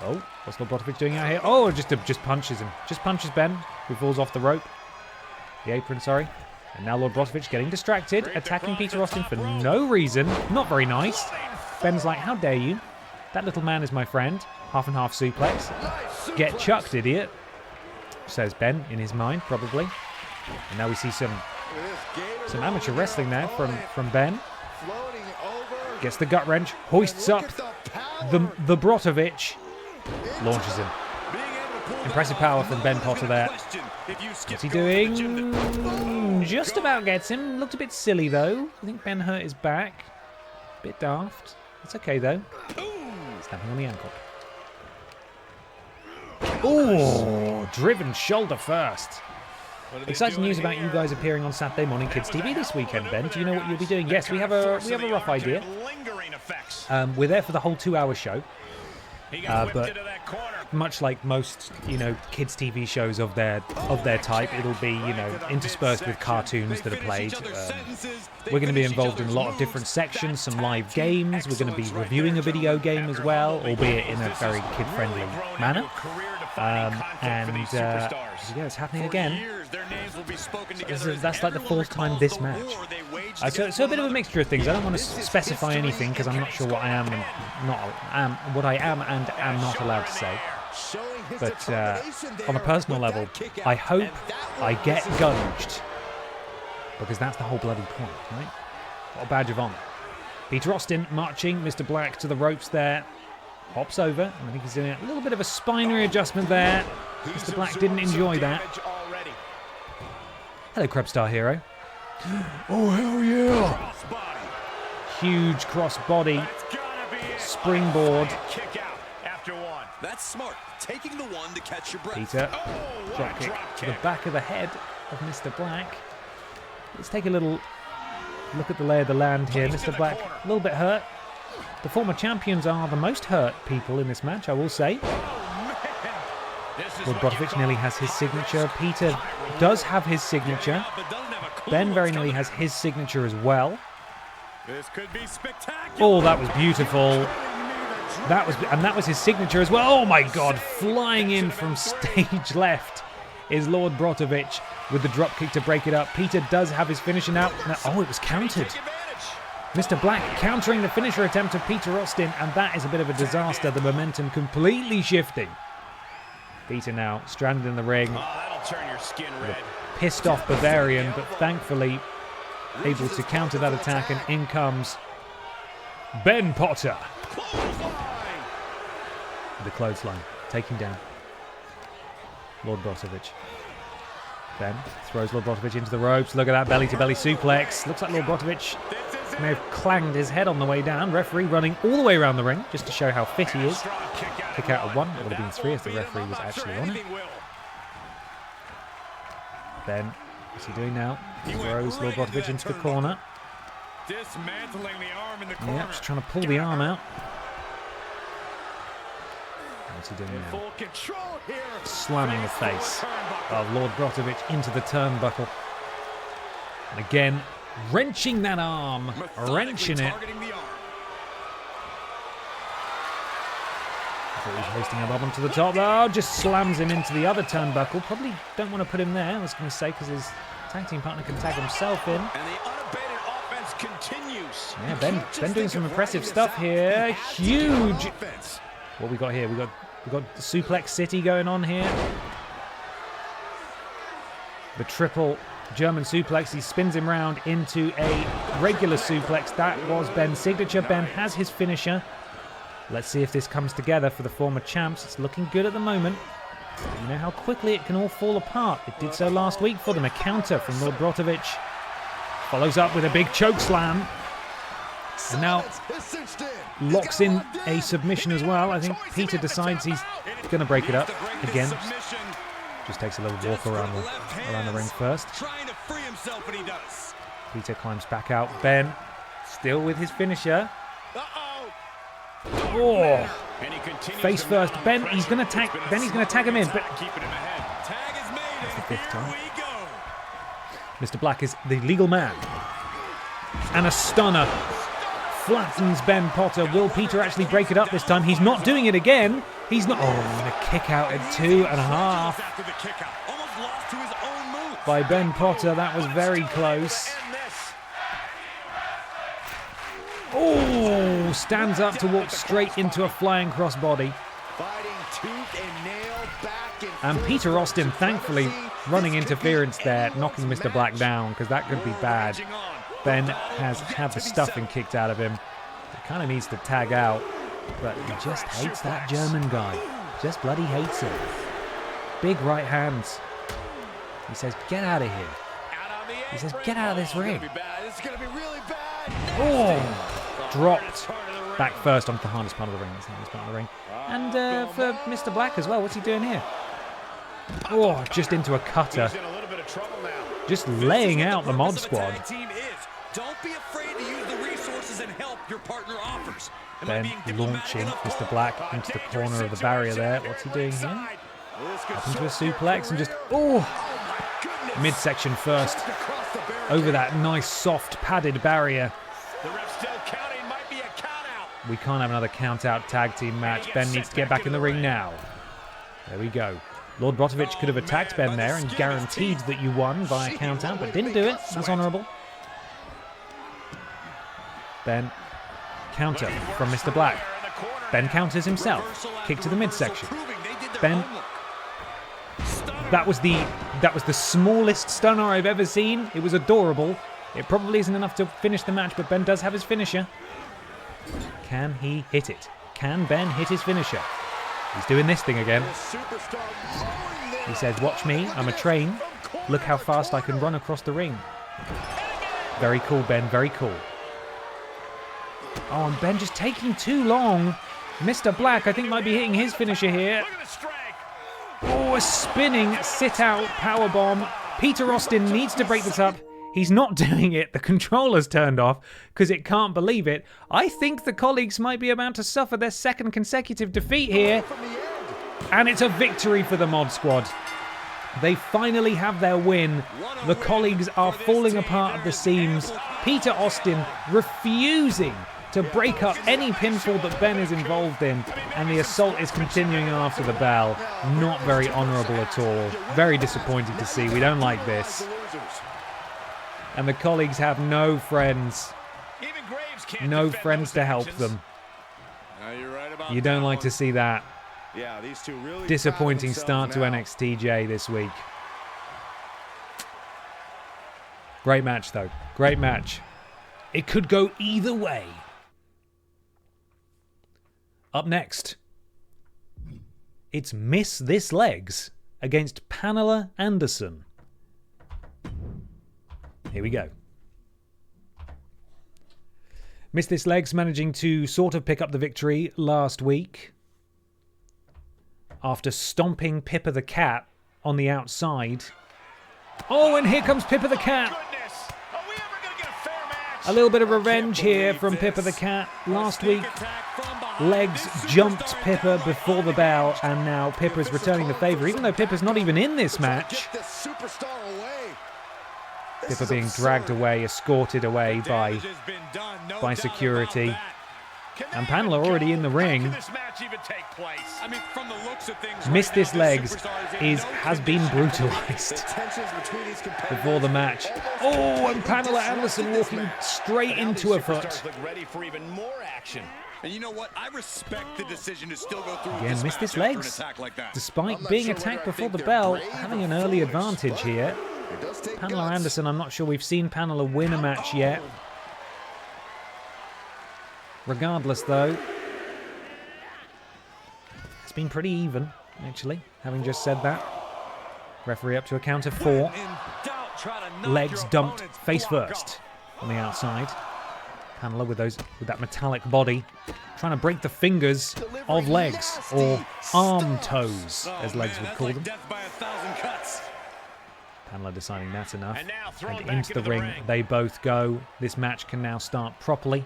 Oh, what's Lord Brotovich doing out here? Oh, just punches him. Just punches Ben, who falls off the rope. The apron, sorry. And now Lord Brotovich getting distracted, attacking Peter Austin for no reason. Not very nice. Ben's like, how dare you? That little man is my friend. Half and half suplex. Get chucked, idiot. Says Ben in his mind, probably. And now we see some amateur wrestling there from Ben. Gets the gut wrench, hoists up the Brotovich. Launches him. Impressive power from Ben Potter there. What's he doing? Just about gets him. Looked a bit silly, though. I think Ben hurt his back. Bit daft. It's okay, though. Stamping on the ankle. Oh, driven shoulder first. Exciting news about you guys appearing on Saturday Morning Kids TV this weekend, Ben. Do you know what you'll be doing? Yes, we have a rough idea. We're there for the whole 2-hour show. But much like most, kids TV shows of their type, it'll be, interspersed with cartoons that are played. We're going to be involved in a lot of different sections, some live games. We're going to be reviewing a video game as well, albeit in a very kid-friendly manner. It's happening again. That's like the 4th time this match. So a bit of a mixture of things. I don't want to specify anything because I'm not sure what I am and what I am and am not allowed to say. But on a personal level, I hope I get gunged, because that's the whole bloody point, right? What a badge of honour. Peter Austin marching Mr. Black to the ropes there. Hops over, and I think he's doing a little bit of a spine readjustment there. Mr. Black didn't enjoy that. Hello, Krebstar Hero. Oh, hell yeah! Huge crossbody, springboard. That's smart. Taking the one to catch your breath. Peter, drop kick to the back of the head of Mr. Black. Let's take a little look at the lay of the land here. Mr. Black, a little bit hurt. The former champions are the most hurt people in this match, I will say. Lord Brotovich nearly has his signature. Peter does have his signature. Ben very nearly has his signature as well. This could be spectacular. Oh, that was beautiful. That was his signature as well. Oh my God! Flying in from stage left is Lord Brotovich with the drop kick to break it up. Peter does have his finisher now. Oh, it was countered. Mr. Black countering the finisher attempt of Peter Austin, and that is a bit of a disaster. The momentum completely shifting. Peter now stranded in the ring. That'll turn your skin red. Pissed off Bavarian, but thankfully able to counter that attack, and in comes Ben Potter. The clothesline, taking down Lord Brotovich. Ben throws Lord Brotovich into the ropes. Look at that belly-to-belly suplex. Looks like Lord Brotovich may have clanged his head on the way down. Referee running all the way around the ring just to show how fit he is. Kick out of 1. It would have been 3 if the referee was actually on it. Ben, what's he doing now? He throws Lord Brotovich into the corner. Dismantling the arm in the corner. Yep, just trying to pull the arm out. What's he doing now? Slamming the face of Lord Brotovich into the turnbuckle. And again, wrenching that arm. Wrenching it. I thought he was hoisting him up onto the top. Oh, just slams him into the other turnbuckle. Probably don't want to put him there, I was going to say, because his tag team partner can tag himself in. And the unabated offense continues. Yeah, Ben doing some impressive stuff here. Huge. What we got here? We got Suplex City going on here. The triple German suplex. He spins him round into a regular suplex. That was Ben's signature. Ben has his finisher. Let's see if this comes together for the former champs. It's looking good at the moment. But you know how quickly it can all fall apart. It did so last week for them. A counter from Lord Brotovich. Follows up with a big choke slam. And now locks in a submission as well. I think Peter decides he's going to break it up again. Just takes a little walk around the ring first. Peter climbs back out. Ben still with his finisher. Oh, face first. Ben, he's going to tag. Ben, he's going to tag him in. But that's the 5th time. Mr. Black is the legal man. And a stunner. Flattens Ben Potter. Will Peter actually break it up this time? He's not doing it again. He's not. Oh, and a kick out at 2.5 by Ben Potter. That was very close. Oh, stands up to walk straight into a flying crossbody. And Peter Austin, thankfully, running interference there, knocking Mr. Black down, because that could be bad. Ben has had the stuffing kicked out of him. He kind of needs to tag out, but he just hates that German guy. Just bloody hates him. Big right hands. He says, get out of here. He says, get out of this ring. Oh, dropped Back first onto the hardest part of the ring. That's the hardest part of the ring. And for Mr. Black as well. What's he doing here? Oh, just into a cutter. Just laying out the mod squad. Don't be afraid to use the resources and help your partner offers. Then launching Mr. Black into the corner of the barrier there. What's he doing here? Up into a suplex and just, midsection first. Over that nice, soft, padded barrier. The ref still counting, might be a count out. We can't have another count-out tag team match. Ben needs to get back in the ring now. There we go. Lord Botovich could have attacked Ben there and guaranteed that you won via count-out, but didn't do it. That's honourable. Ben, counter from Mr. Black. Ben counters himself. Kick to the midsection. Ben. That was the smallest stunner I've ever seen. It was adorable. It probably isn't enough to finish the match, but Ben does have his finisher. Can he hit it? Can Ben hit his finisher? He's doing this thing again. He says, watch me, I'm a train. Look how fast I can run across the ring. Very cool, Ben, very cool. Oh, and Ben just taking too long. Mr. Black, I think, might be hitting his finisher here. Oh, a spinning sit-out powerbomb. Peter Austin needs to break this up. He's not doing it. The controller's turned off because it can't believe it. I think the colleagues might be about to suffer their second consecutive defeat here. And it's a victory for the Mod Squad. They finally have their win. The colleagues are falling apart at the seams. Peter Austin refusing to break up any pinfall that Ben is involved in, and the assault is continuing after the bell. Not very honourable at all. Very disappointing to see. We don't like this. And the colleagues have no friends. No friends to help them. You don't like to see that. Disappointing start to NXTJ this week. Great match, though. Great match. It could go either way. Up next, it's Miss This Legs against Pamela Anderson. Here we go. Miss This Legs managing to sort of pick up the victory last week after stomping Pippa the cat on the outside. Oh, and here comes Pippa the cat. A little bit of revenge here from Pippa the cat. Last week, Legs jumped Pippa before the bell, and now Pippa is returning the favour, even though Pippa's not even in this match. Pippa being dragged away, escorted away by security. And Pamela already in the ring. Miss This Legs has been brutalised before the match. Oh, and Pamela Anderson walking straight into her foot. And you know what? I respect the decision to still go through. Again, Miss This Legs, despite being attacked before the bell, having an early advantage here. Pamela Anderson, I'm not sure we've seen Pamela win a match yet. Regardless, though, it's been pretty even, actually, having just said that. Referee up to a count of 4. Legs dumped face first on the outside. Pamela with that metallic body, trying to break the fingers of Legs, or arm toes, as Legs would call them. Pamela deciding that's enough, and into the ring they both go. This match can now start properly.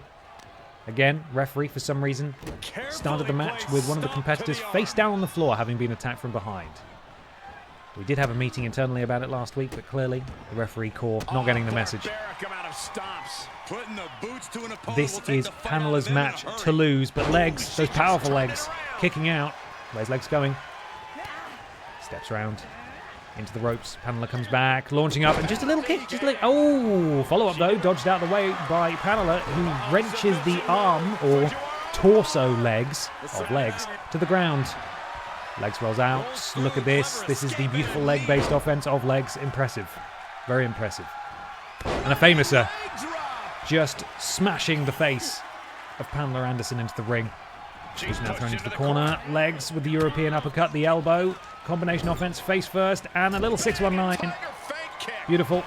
Again, referee, for some reason, started the match with one of the competitors face down on the floor, having been attacked from behind. We did have a meeting internally about it last week, but clearly the referee corps not getting the message. This is Pamela's match to lose, but Legs, those powerful Legs, kicking out. Where's Legs going? Steps around into the ropes. Pamela comes back, launching up, and just a little kick. Oh, follow-up, though, dodged out of the way by Pamela, who wrenches the arm, or torso legs, of Legs, to the ground. Legs rolls out. Look at this. This is the beautiful leg-based offense of Legs. Impressive. Very impressive. And a famouser. Just smashing the face of Pamela Anderson into the ring. She's now thrown into the corner. Legs with the European uppercut, the elbow. Combination offense, face first, and a little 619. Beautiful.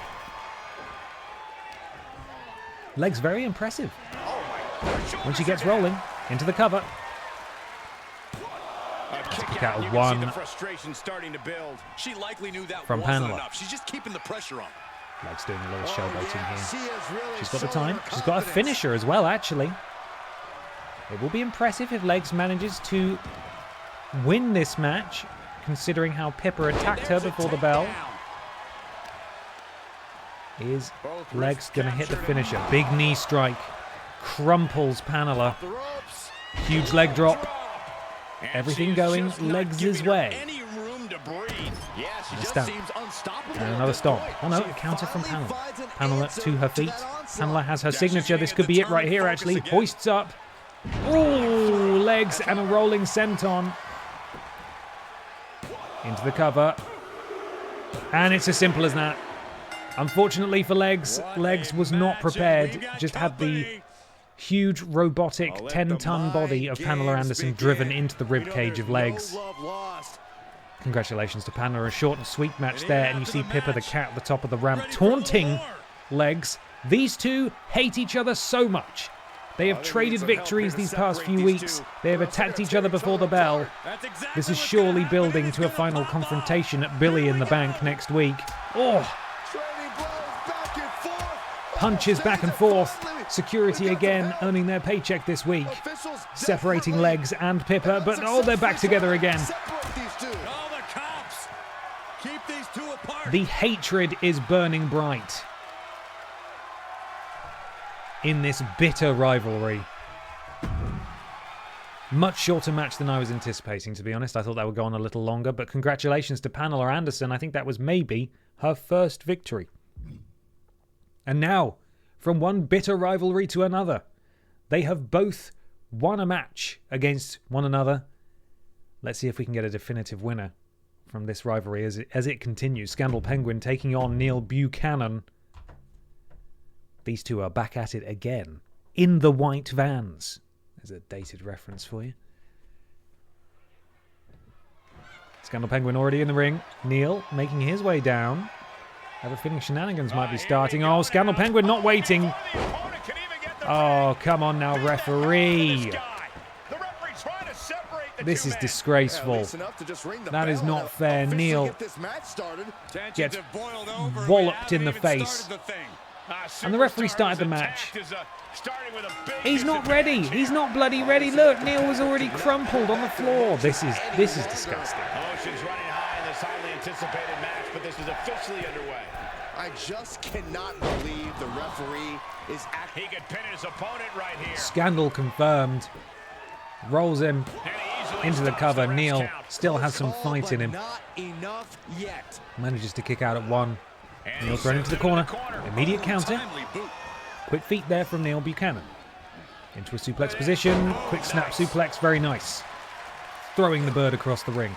Legs very impressive when she gets rolling. Into the cover. Kick out of one. The frustration starting to build. She likely knew that from wasn't Pamela. enough. She's just keeping the pressure on. Legs doing a little showboating here. Really She's got the time. She's got a finisher as well, actually. It will be impressive if Legs manages to win this match, considering how Pippa attacked her before the bell. Is Legs going to hit the finisher? Big knee strike. Crumples Pamela. Huge leg drop. Everything going Legs' way. And another stomp. Oh no, a counter from Pamela. Pamela to her feet. Pamela has her signature. This could be it right here, actually. Hoists up. Ooh, Legs and a rolling senton. Into the cover. And it's as simple as that. Unfortunately for Legs, Legs was not prepared. Just had the huge robotic 10-ton body of Pamela Anderson driven into the ribcage of Legs. Congratulations to Pamela. A short and sweet match there, and you see Pippa the cat at the top of the ramp taunting Legs. These two hate each other so much. They have traded victories these past few weeks. They have attacked each other before the bell. This is surely building to a final confrontation at Billy in the Bank next week. Oh! Punches back and forth. Security again earning their paycheck this week. Separating Legs and Pippa, but oh, they're back together again. The hatred is burning bright in this bitter rivalry. Much shorter match than I was anticipating, to be honest. I thought that would go on a little longer, but congratulations to Pamela Anderson. I think that was maybe her first victory. And now, from one bitter rivalry to another, they have both won a match against one another. Let's see if we can get a definitive winner from this rivalry as it continues. Scandal Penguin taking on Neil Buchanan. These two are back at it again in the white vans. There's a dated reference for you. Scandal Penguin already in the ring. Neil making his way down. I have a feeling shenanigans might be starting. Oh, Scandal Penguin not waiting. Oh, come on now, referee. This is disgraceful. That is not fair. Neil gets walloped in the face. And the referee started the match. He's not ready. He's not bloody ready. Look, Neil was already crumpled on the floor. This is disgusting. Emotions running high in this highly anticipated match, but this is officially underway. I just cannot believe the referee is acting. He could pin his opponent right here. Scandal confirmed. Rolls him into the cover. Neil still has some fight in him. Not enough yet. Manages to kick out at one. Neil thrown into the corner. Immediate counter. Quick feet there from Neil Buchanan. Into a suplex position. Quick snap suplex. Very nice. Throwing the bird across the ring.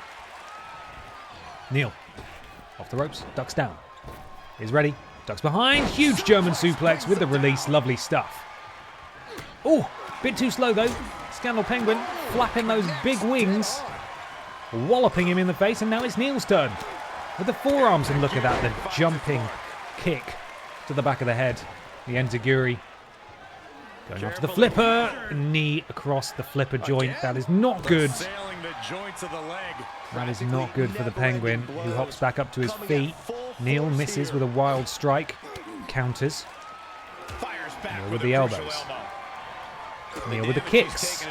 Neil. Off the ropes. Ducks down. Is ready. Ducks behind. Huge German suplex with the release. Lovely stuff. Oh, bit too slow though. Scandal Penguin flapping those big wings. Walloping him in the face, and now it's Neil's turn. With the forearms, and look at that, the jumping kick to the back of the head. The enziguri. Going off to the flipper. Knee across the flipper joint. That is not good. That is not good for the Penguin, who hops back up to his feet. Neil misses with a wild strike. Counters. Neil with the elbows. Neil with the kicks.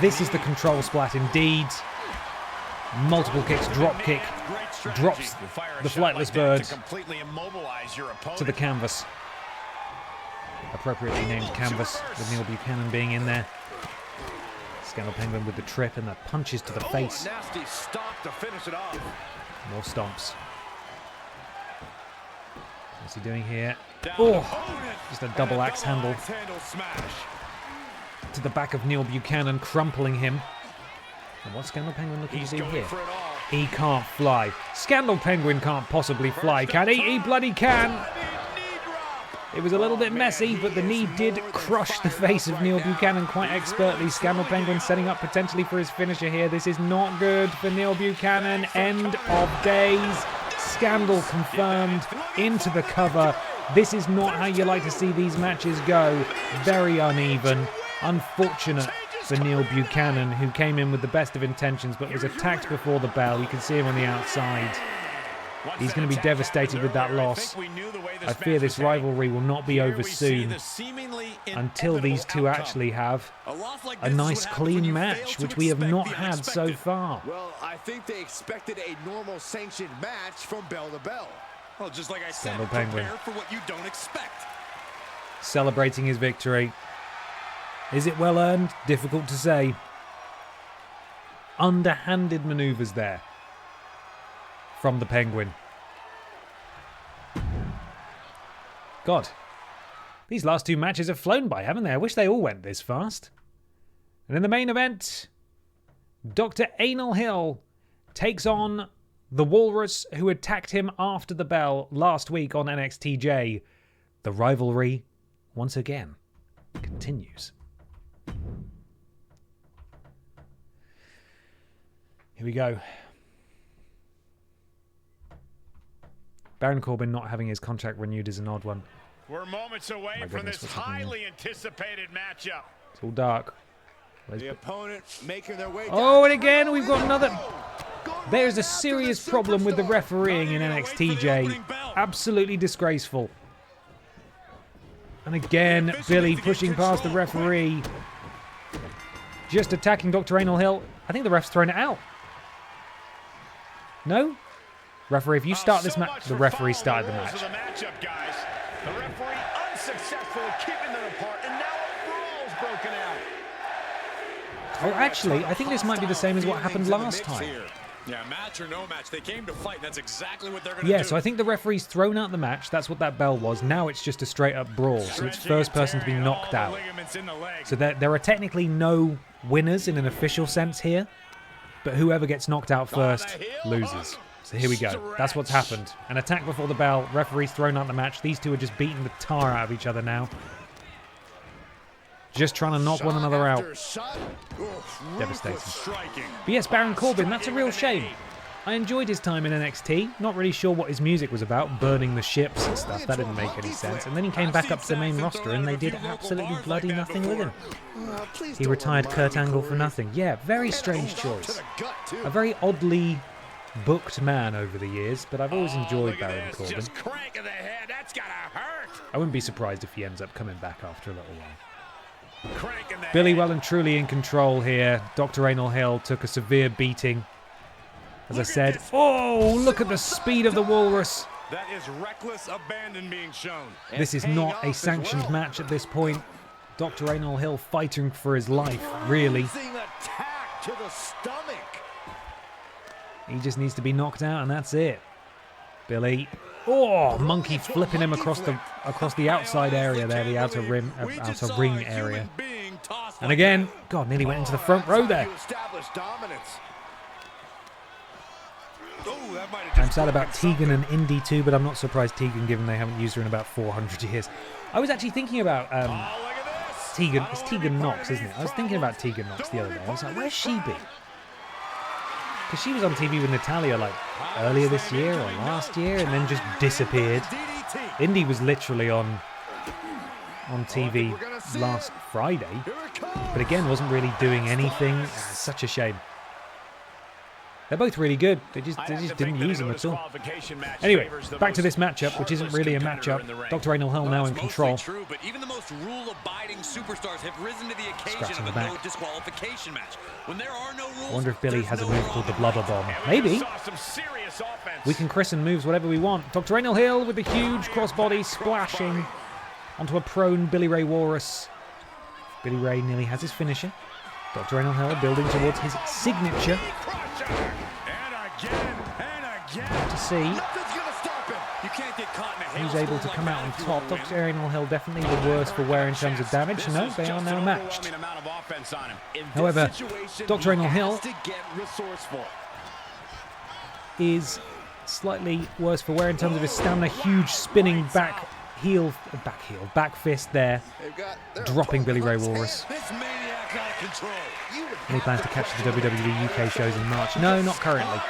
This is the control splat indeed. Multiple kicks, drop kick. Drops the flightless bird to the canvas. Appropriately named canvas, with Neil Buchanan being in there. Scandal Penguin with the trip and the punches to the face. Nasty stop to finish it off. More stomps. What's he doing here? Oh, just a double axe handle to the back of Neil Buchanan, crumpling him. And what's Scandal Penguin looking to do here? He can't fly. Scandal Penguin can't possibly fly, can he? He bloody can. It was a little bit messy, but the knee did crush the face of Neil Buchanan quite expertly. Scandal Penguin setting up potentially for his finisher here. This is not good for Neil Buchanan. End of days. Scandal confirmed into the cover. This is not how you like to see these matches go. Very uneven. Unfortunate for Neil Buchanan, who came in with the best of intentions but was attacked before the bell. You can see him on the outside. He's going to be devastated with that loss. I fear this rivalry will not be over soon until these two actually have a nice clean match, which we have not had so far. Well, I think they expected a normal sanctioned match from bell to bell. Well, just like I said, Penguin prepare for what you don't expect. Celebrating his victory. Is it well earned? Difficult to say. Underhanded maneuvers there from the Penguin. God, these last two matches have flown by, haven't they? I wish they all went this fast. And in the main event, Dr. Anal Hill takes on the Walrus, who attacked him after the bell last week on NXTJ. The rivalry, once again, continues. Here we go. Baron Corbin not having his contract renewed is an odd one. We're moments away from this highly anticipated matchup. It's all dark. The opponent making their way down. Oh, and again, we've got another... There's a serious problem with the refereeing in NXTJ. Absolutely disgraceful. And again, Billy pushing past the referee. Just attacking Dr. Anal Hill. I think the ref's thrown it out. No? Referee, if you start this match... The referee started the match. The referee unsuccessful in keeping them apart, and now a brawl's broken out. Oh, actually, I think this might be the same as what happened last time. Yeah, match or no match, they came to fight. That's exactly what they're going to Yeah, do. so I think the referee's thrown out the match. That's what that bell was. Now it's just a straight-up brawl, so it's first person to be knocked out. So there are technically no winners in an official sense here, but whoever gets knocked out first loses. So here we go. That's what's happened. An attack before the bell. Referee's thrown out the match. These two are just beating the tar out of each other now. Just trying to knock one another out. Devastating. But yes, Baron Corbin, that's a real shame. I enjoyed his time in NXT. Not really sure what his music was about, burning the ships and stuff. That didn't make any sense. And then he came back up to the main roster and they did absolutely bloody nothing with him. He retired Kurt Angle for nothing. Yeah, very strange choice. A very oddly booked man over the years, but I've always enjoyed Baron Corbin. I wouldn't be surprised if he ends up coming back after a little while. Billy well and truly in control here. Dr. Anal Hill took a severe beating. As I said, oh, look at the speed of the Walrus. That is reckless abandon being shown. This is not a sanctioned match at this point. Dr. Anal Hill fighting for his life, really. Attack to the stomach. He just needs to be knocked out and that's it. Billy. Oh, monkey flipping him across the outside area there, the outer ring area. And again, God, nearly went into the front row there. I'm sad about Tegan and Indy too, but I'm not surprised Tegan, given they haven't used her in about 400 years. I was actually thinking about Tegan. It's Tegan Knox, isn't it? I was thinking about Tegan Knox the other day. I was like, where's she been? Because she was on TV with Natalia like earlier this year or last year and then just disappeared. Indy was literally on TV last Friday, but again wasn't really doing anything. Such a shame. They're both really good. They just didn't use them at all. Anyway, back to this matchup, which isn't really a matchup. Dr. Anal Hill now in control. But even the most rule-abiding superstars have risen to the occasion of a no disqualification match. When there are no rules, I wonder if Billy has a move called the Blubber Bomb. Maybe. We can christen moves whatever we want. Dr. Anal Hill with the huge crossbody splashing onto a prone Billy Ray Walrus. Billy Ray nearly has his finisher. Dr. Anal Hill building towards his signature. To see who's able to come out on top. Dr. Anal Hill definitely the worst for wear in terms of damage. No, they are now matched. However, Dr. Anal Hill is slightly worse for wear in terms of his stamina. Huge spinning back fist there, dropping Billy Ray Walrus. And he plans to catch the WWE UK shows in March. No, not currently.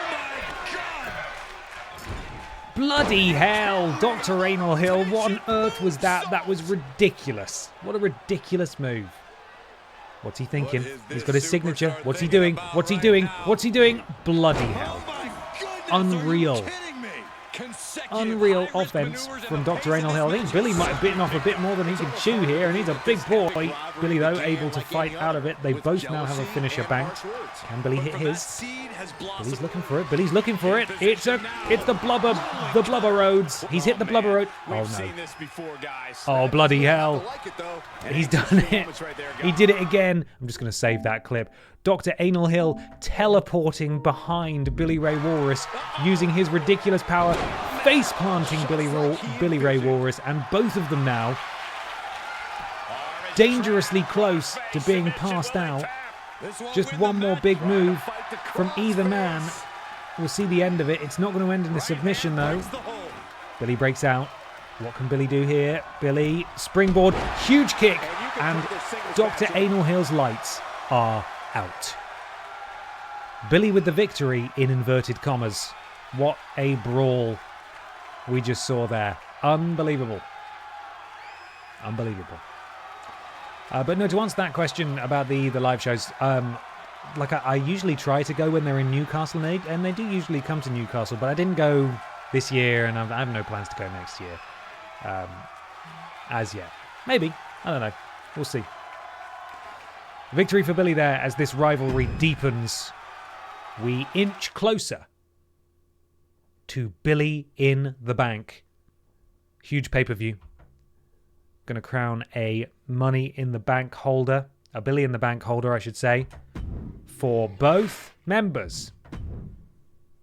Bloody hell, Dr. Anal Hill, what on earth was that? That was ridiculous. What a ridiculous move. What's he thinking? He's got his signature. What's he doing? What's he doing? What's he doing? Bloody hell. Unreal. Unreal offense from Dr. Anal Hill. I think Billy might have bitten off a bit more than he can chew here, and he's a big boy. Billy, though, able to fight out of it. They both now have a finisher banked. Can Billy hit his? Billy's looking for it. Billy's looking for it. It's the blubber roads. He's hit the blubber road. Oh, no. Oh, bloody hell. He's done it. He did it again. I'm just going to save that clip. Dr. Anal Hill teleporting behind Billy Ray Walrus, using his ridiculous power, face planting Billy Ray Walrus, and both of them now dangerously close to being passed out. Just one more big move from either man. We'll see the end of it. It's not going to end in a submission, though. Billy breaks out. What can Billy do here? Billy, springboard, huge kick, and Dr. Anal Hill's lights are out. Billy with the victory in inverted commas. What a brawl we just saw there. Unbelievable. Unbelievable. But no, to answer that question about the live shows, I usually try to go when they're in Newcastle, and they do usually come to Newcastle, but I didn't go this year, and I have no plans to go next year. As yet. Maybe. I don't know. We'll see. Victory for Billy there as this rivalry deepens. We inch closer to Billy in the Bank. Huge pay-per-view. Going to crown a Money in the Bank holder. A Billy in the Bank holder, I should say. For both members.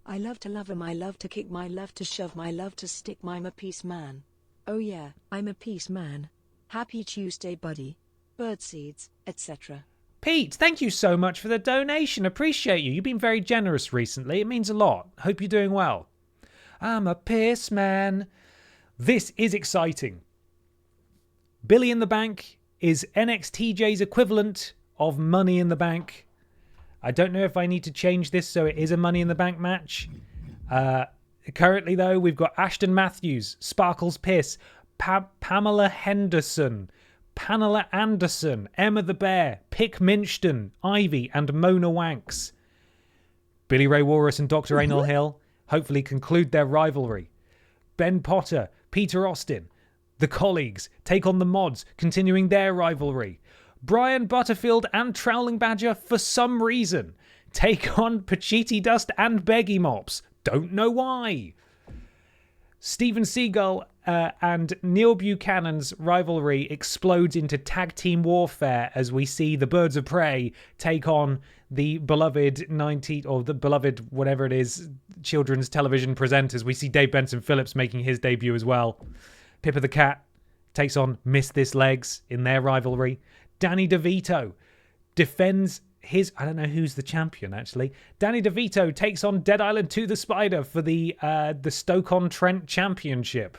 I love to love him, I love to kick, my love to shove, my love to stick, I'm a peace man. Oh yeah, I'm a peace man. Happy Tuesday, buddy. Birdseeds, etc. Pete, thank you so much for the donation. Appreciate you. You've been very generous recently. It means a lot. Hope you're doing well. I'm a piss man. This is exciting. Billy in the Bank is NXTJ's equivalent of Money in the Bank. I don't know if I need to change this so it is a Money in the Bank match. Currently, though, we've got Ashton Matthews, Sparkles Piss, Pamela Henderson, Pamela Anderson, Emma the Bear, Pick Minchdon, Ivy, and Mona Wanks. Billy Ray Walrus and Dr. Anal Hill hopefully conclude their rivalry. Ben Potter, Peter Austin, the colleagues take on the mods, continuing their rivalry. Brian Butterfield and Trowling Badger, for some reason, take on Pachiti Dust and Beggy Mops. Don't know why. Steven Seagal and Neil Buchanan's rivalry explodes into tag team warfare as we see the Birds of Prey take on the beloved whatever it is, children's television presenters. We see Dave Benson Phillips making his debut as well. Pippa the Cat takes on Miss This Legs in their rivalry. Danny DeVito defends his... I don't know who's the champion, actually. Danny DeVito takes on Dead Island 2 the Spider for the Stoke-on-Trent Championship.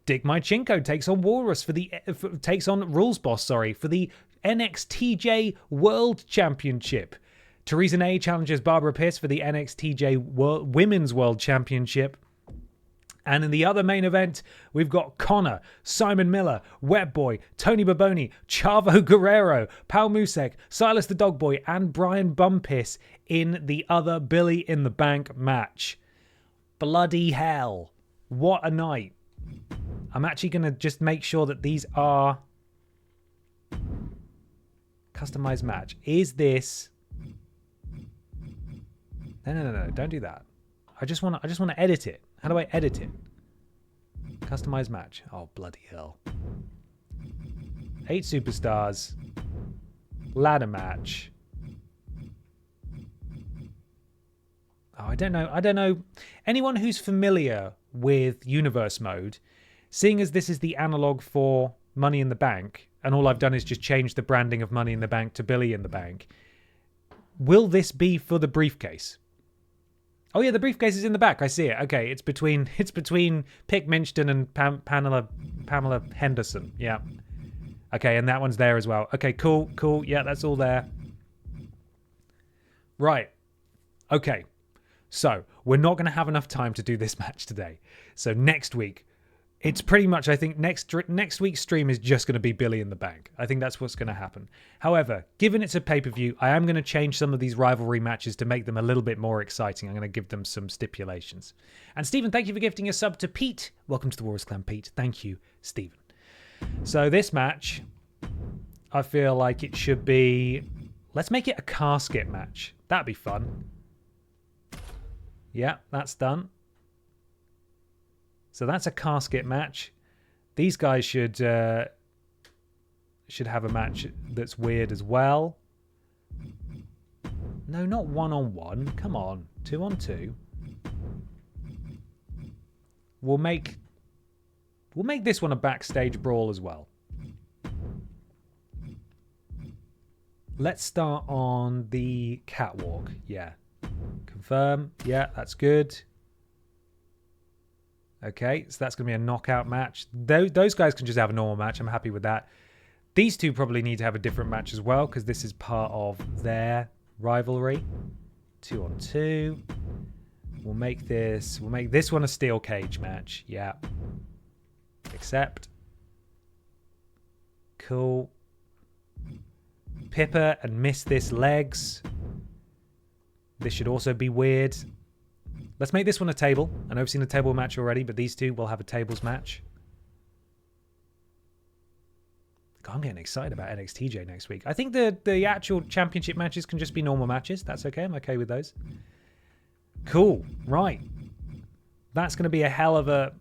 Dick Mychinko takes on Walrus takes on Rules Boss, for the NXTJ World Championship. Theresa Ney challenges Barbara Pierce for the NXTJ Women's World Championship. And in the other main event, we've got Connor, Simon Miller, Webboy, Tony Baboni, Chavo Guerrero, Pal Musek, Silas the Dogboy, and Brian Bumpiss in the other Billy in the Bank match. Bloody hell. What a night. I'm actually going to just make sure that these are customized match. Is this... No, don't do that. I just want to edit it. How do I edit it? Customize match. Oh, bloody hell. 8 superstars. Ladder match. Oh, I don't know. Anyone who's familiar with universe mode, seeing as this is the analog for Money in the Bank, and all I've done is just change the branding of Money in the Bank to Billy in the Bank, will this be for the briefcase? Oh yeah, the briefcase is in the back. I see it. Okay, it's between Pick Minchdon and Pamela Henderson. Yeah. Okay, and that one's there as well. Okay, cool. Yeah, that's all there. Right. Okay. So, we're not going to have enough time to do this match today. So next week, it's pretty much, I think, next week's stream is just going to be Billy in the Bank. I think that's what's going to happen. However, given it's a pay-per-view, I am going to change some of these rivalry matches to make them a little bit more exciting. I'm going to give them some stipulations. And Stephen, thank you for gifting a sub to Pete. Welcome to the Warriors Clan, Pete. Thank you, Stephen. So this match, I feel like it should be... Let's make it a casket match. That'd be fun. Yeah, that's done. So that's a casket match. These guys should have a match that's weird as well. No, not 1-on-1. Come on, 2-on-2. We'll make this one a backstage brawl as well. Let's start on the catwalk. Yeah. Confirm. Yeah, that's good. Okay, so that's going to be a knockout match. Those guys can just have a normal match. I'm happy with that. These two probably need to have a different match as well because this is part of their rivalry. 2-on-2. We'll make this one a steel cage match. Yeah. Accept. Cool. Pippa and Miss This Legs. This should also be weird. Let's make this one a table. I know I've seen a table match already, but these two will have a tables match. God, I'm getting excited about NXTJ next week. I think the actual championship matches can just be normal matches. That's okay. I'm okay with those. Cool. Right. That's going to be a hell of a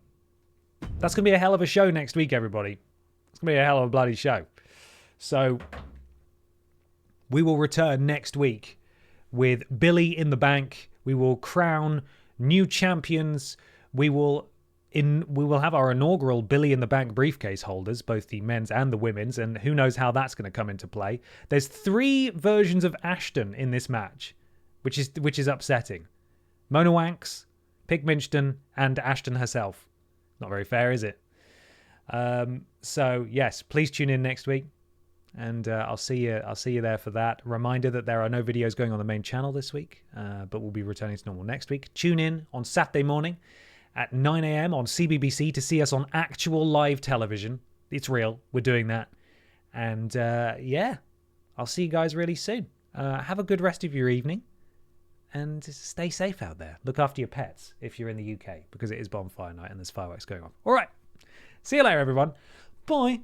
show next week, everybody. It's going to be a hell of a bloody show. So we will return next week with Billy in the Bank. We will crown new champions. We will have our inaugural Billy in the Bank briefcase holders, both the men's and the women's, and who knows how that's going to come into play. There's 3 versions of Ashton in this match, which is upsetting. Mona Wanks, Pigminston, and Ashton herself. Not very fair, is it? So yes, please tune in next week. And I'll see you there for that. Reminder that there are no videos going on the main channel this week, but we'll be returning to normal next week. Tune in on Saturday morning at 9 a.m. on CBBC to see us on actual live television. It's real. We're doing that. And yeah, I'll see you guys really soon. Have a good rest of your evening. And stay safe out there. Look after your pets if you're in the UK, because it is bonfire night and there's fireworks going on. All right. See you later, everyone. Bye.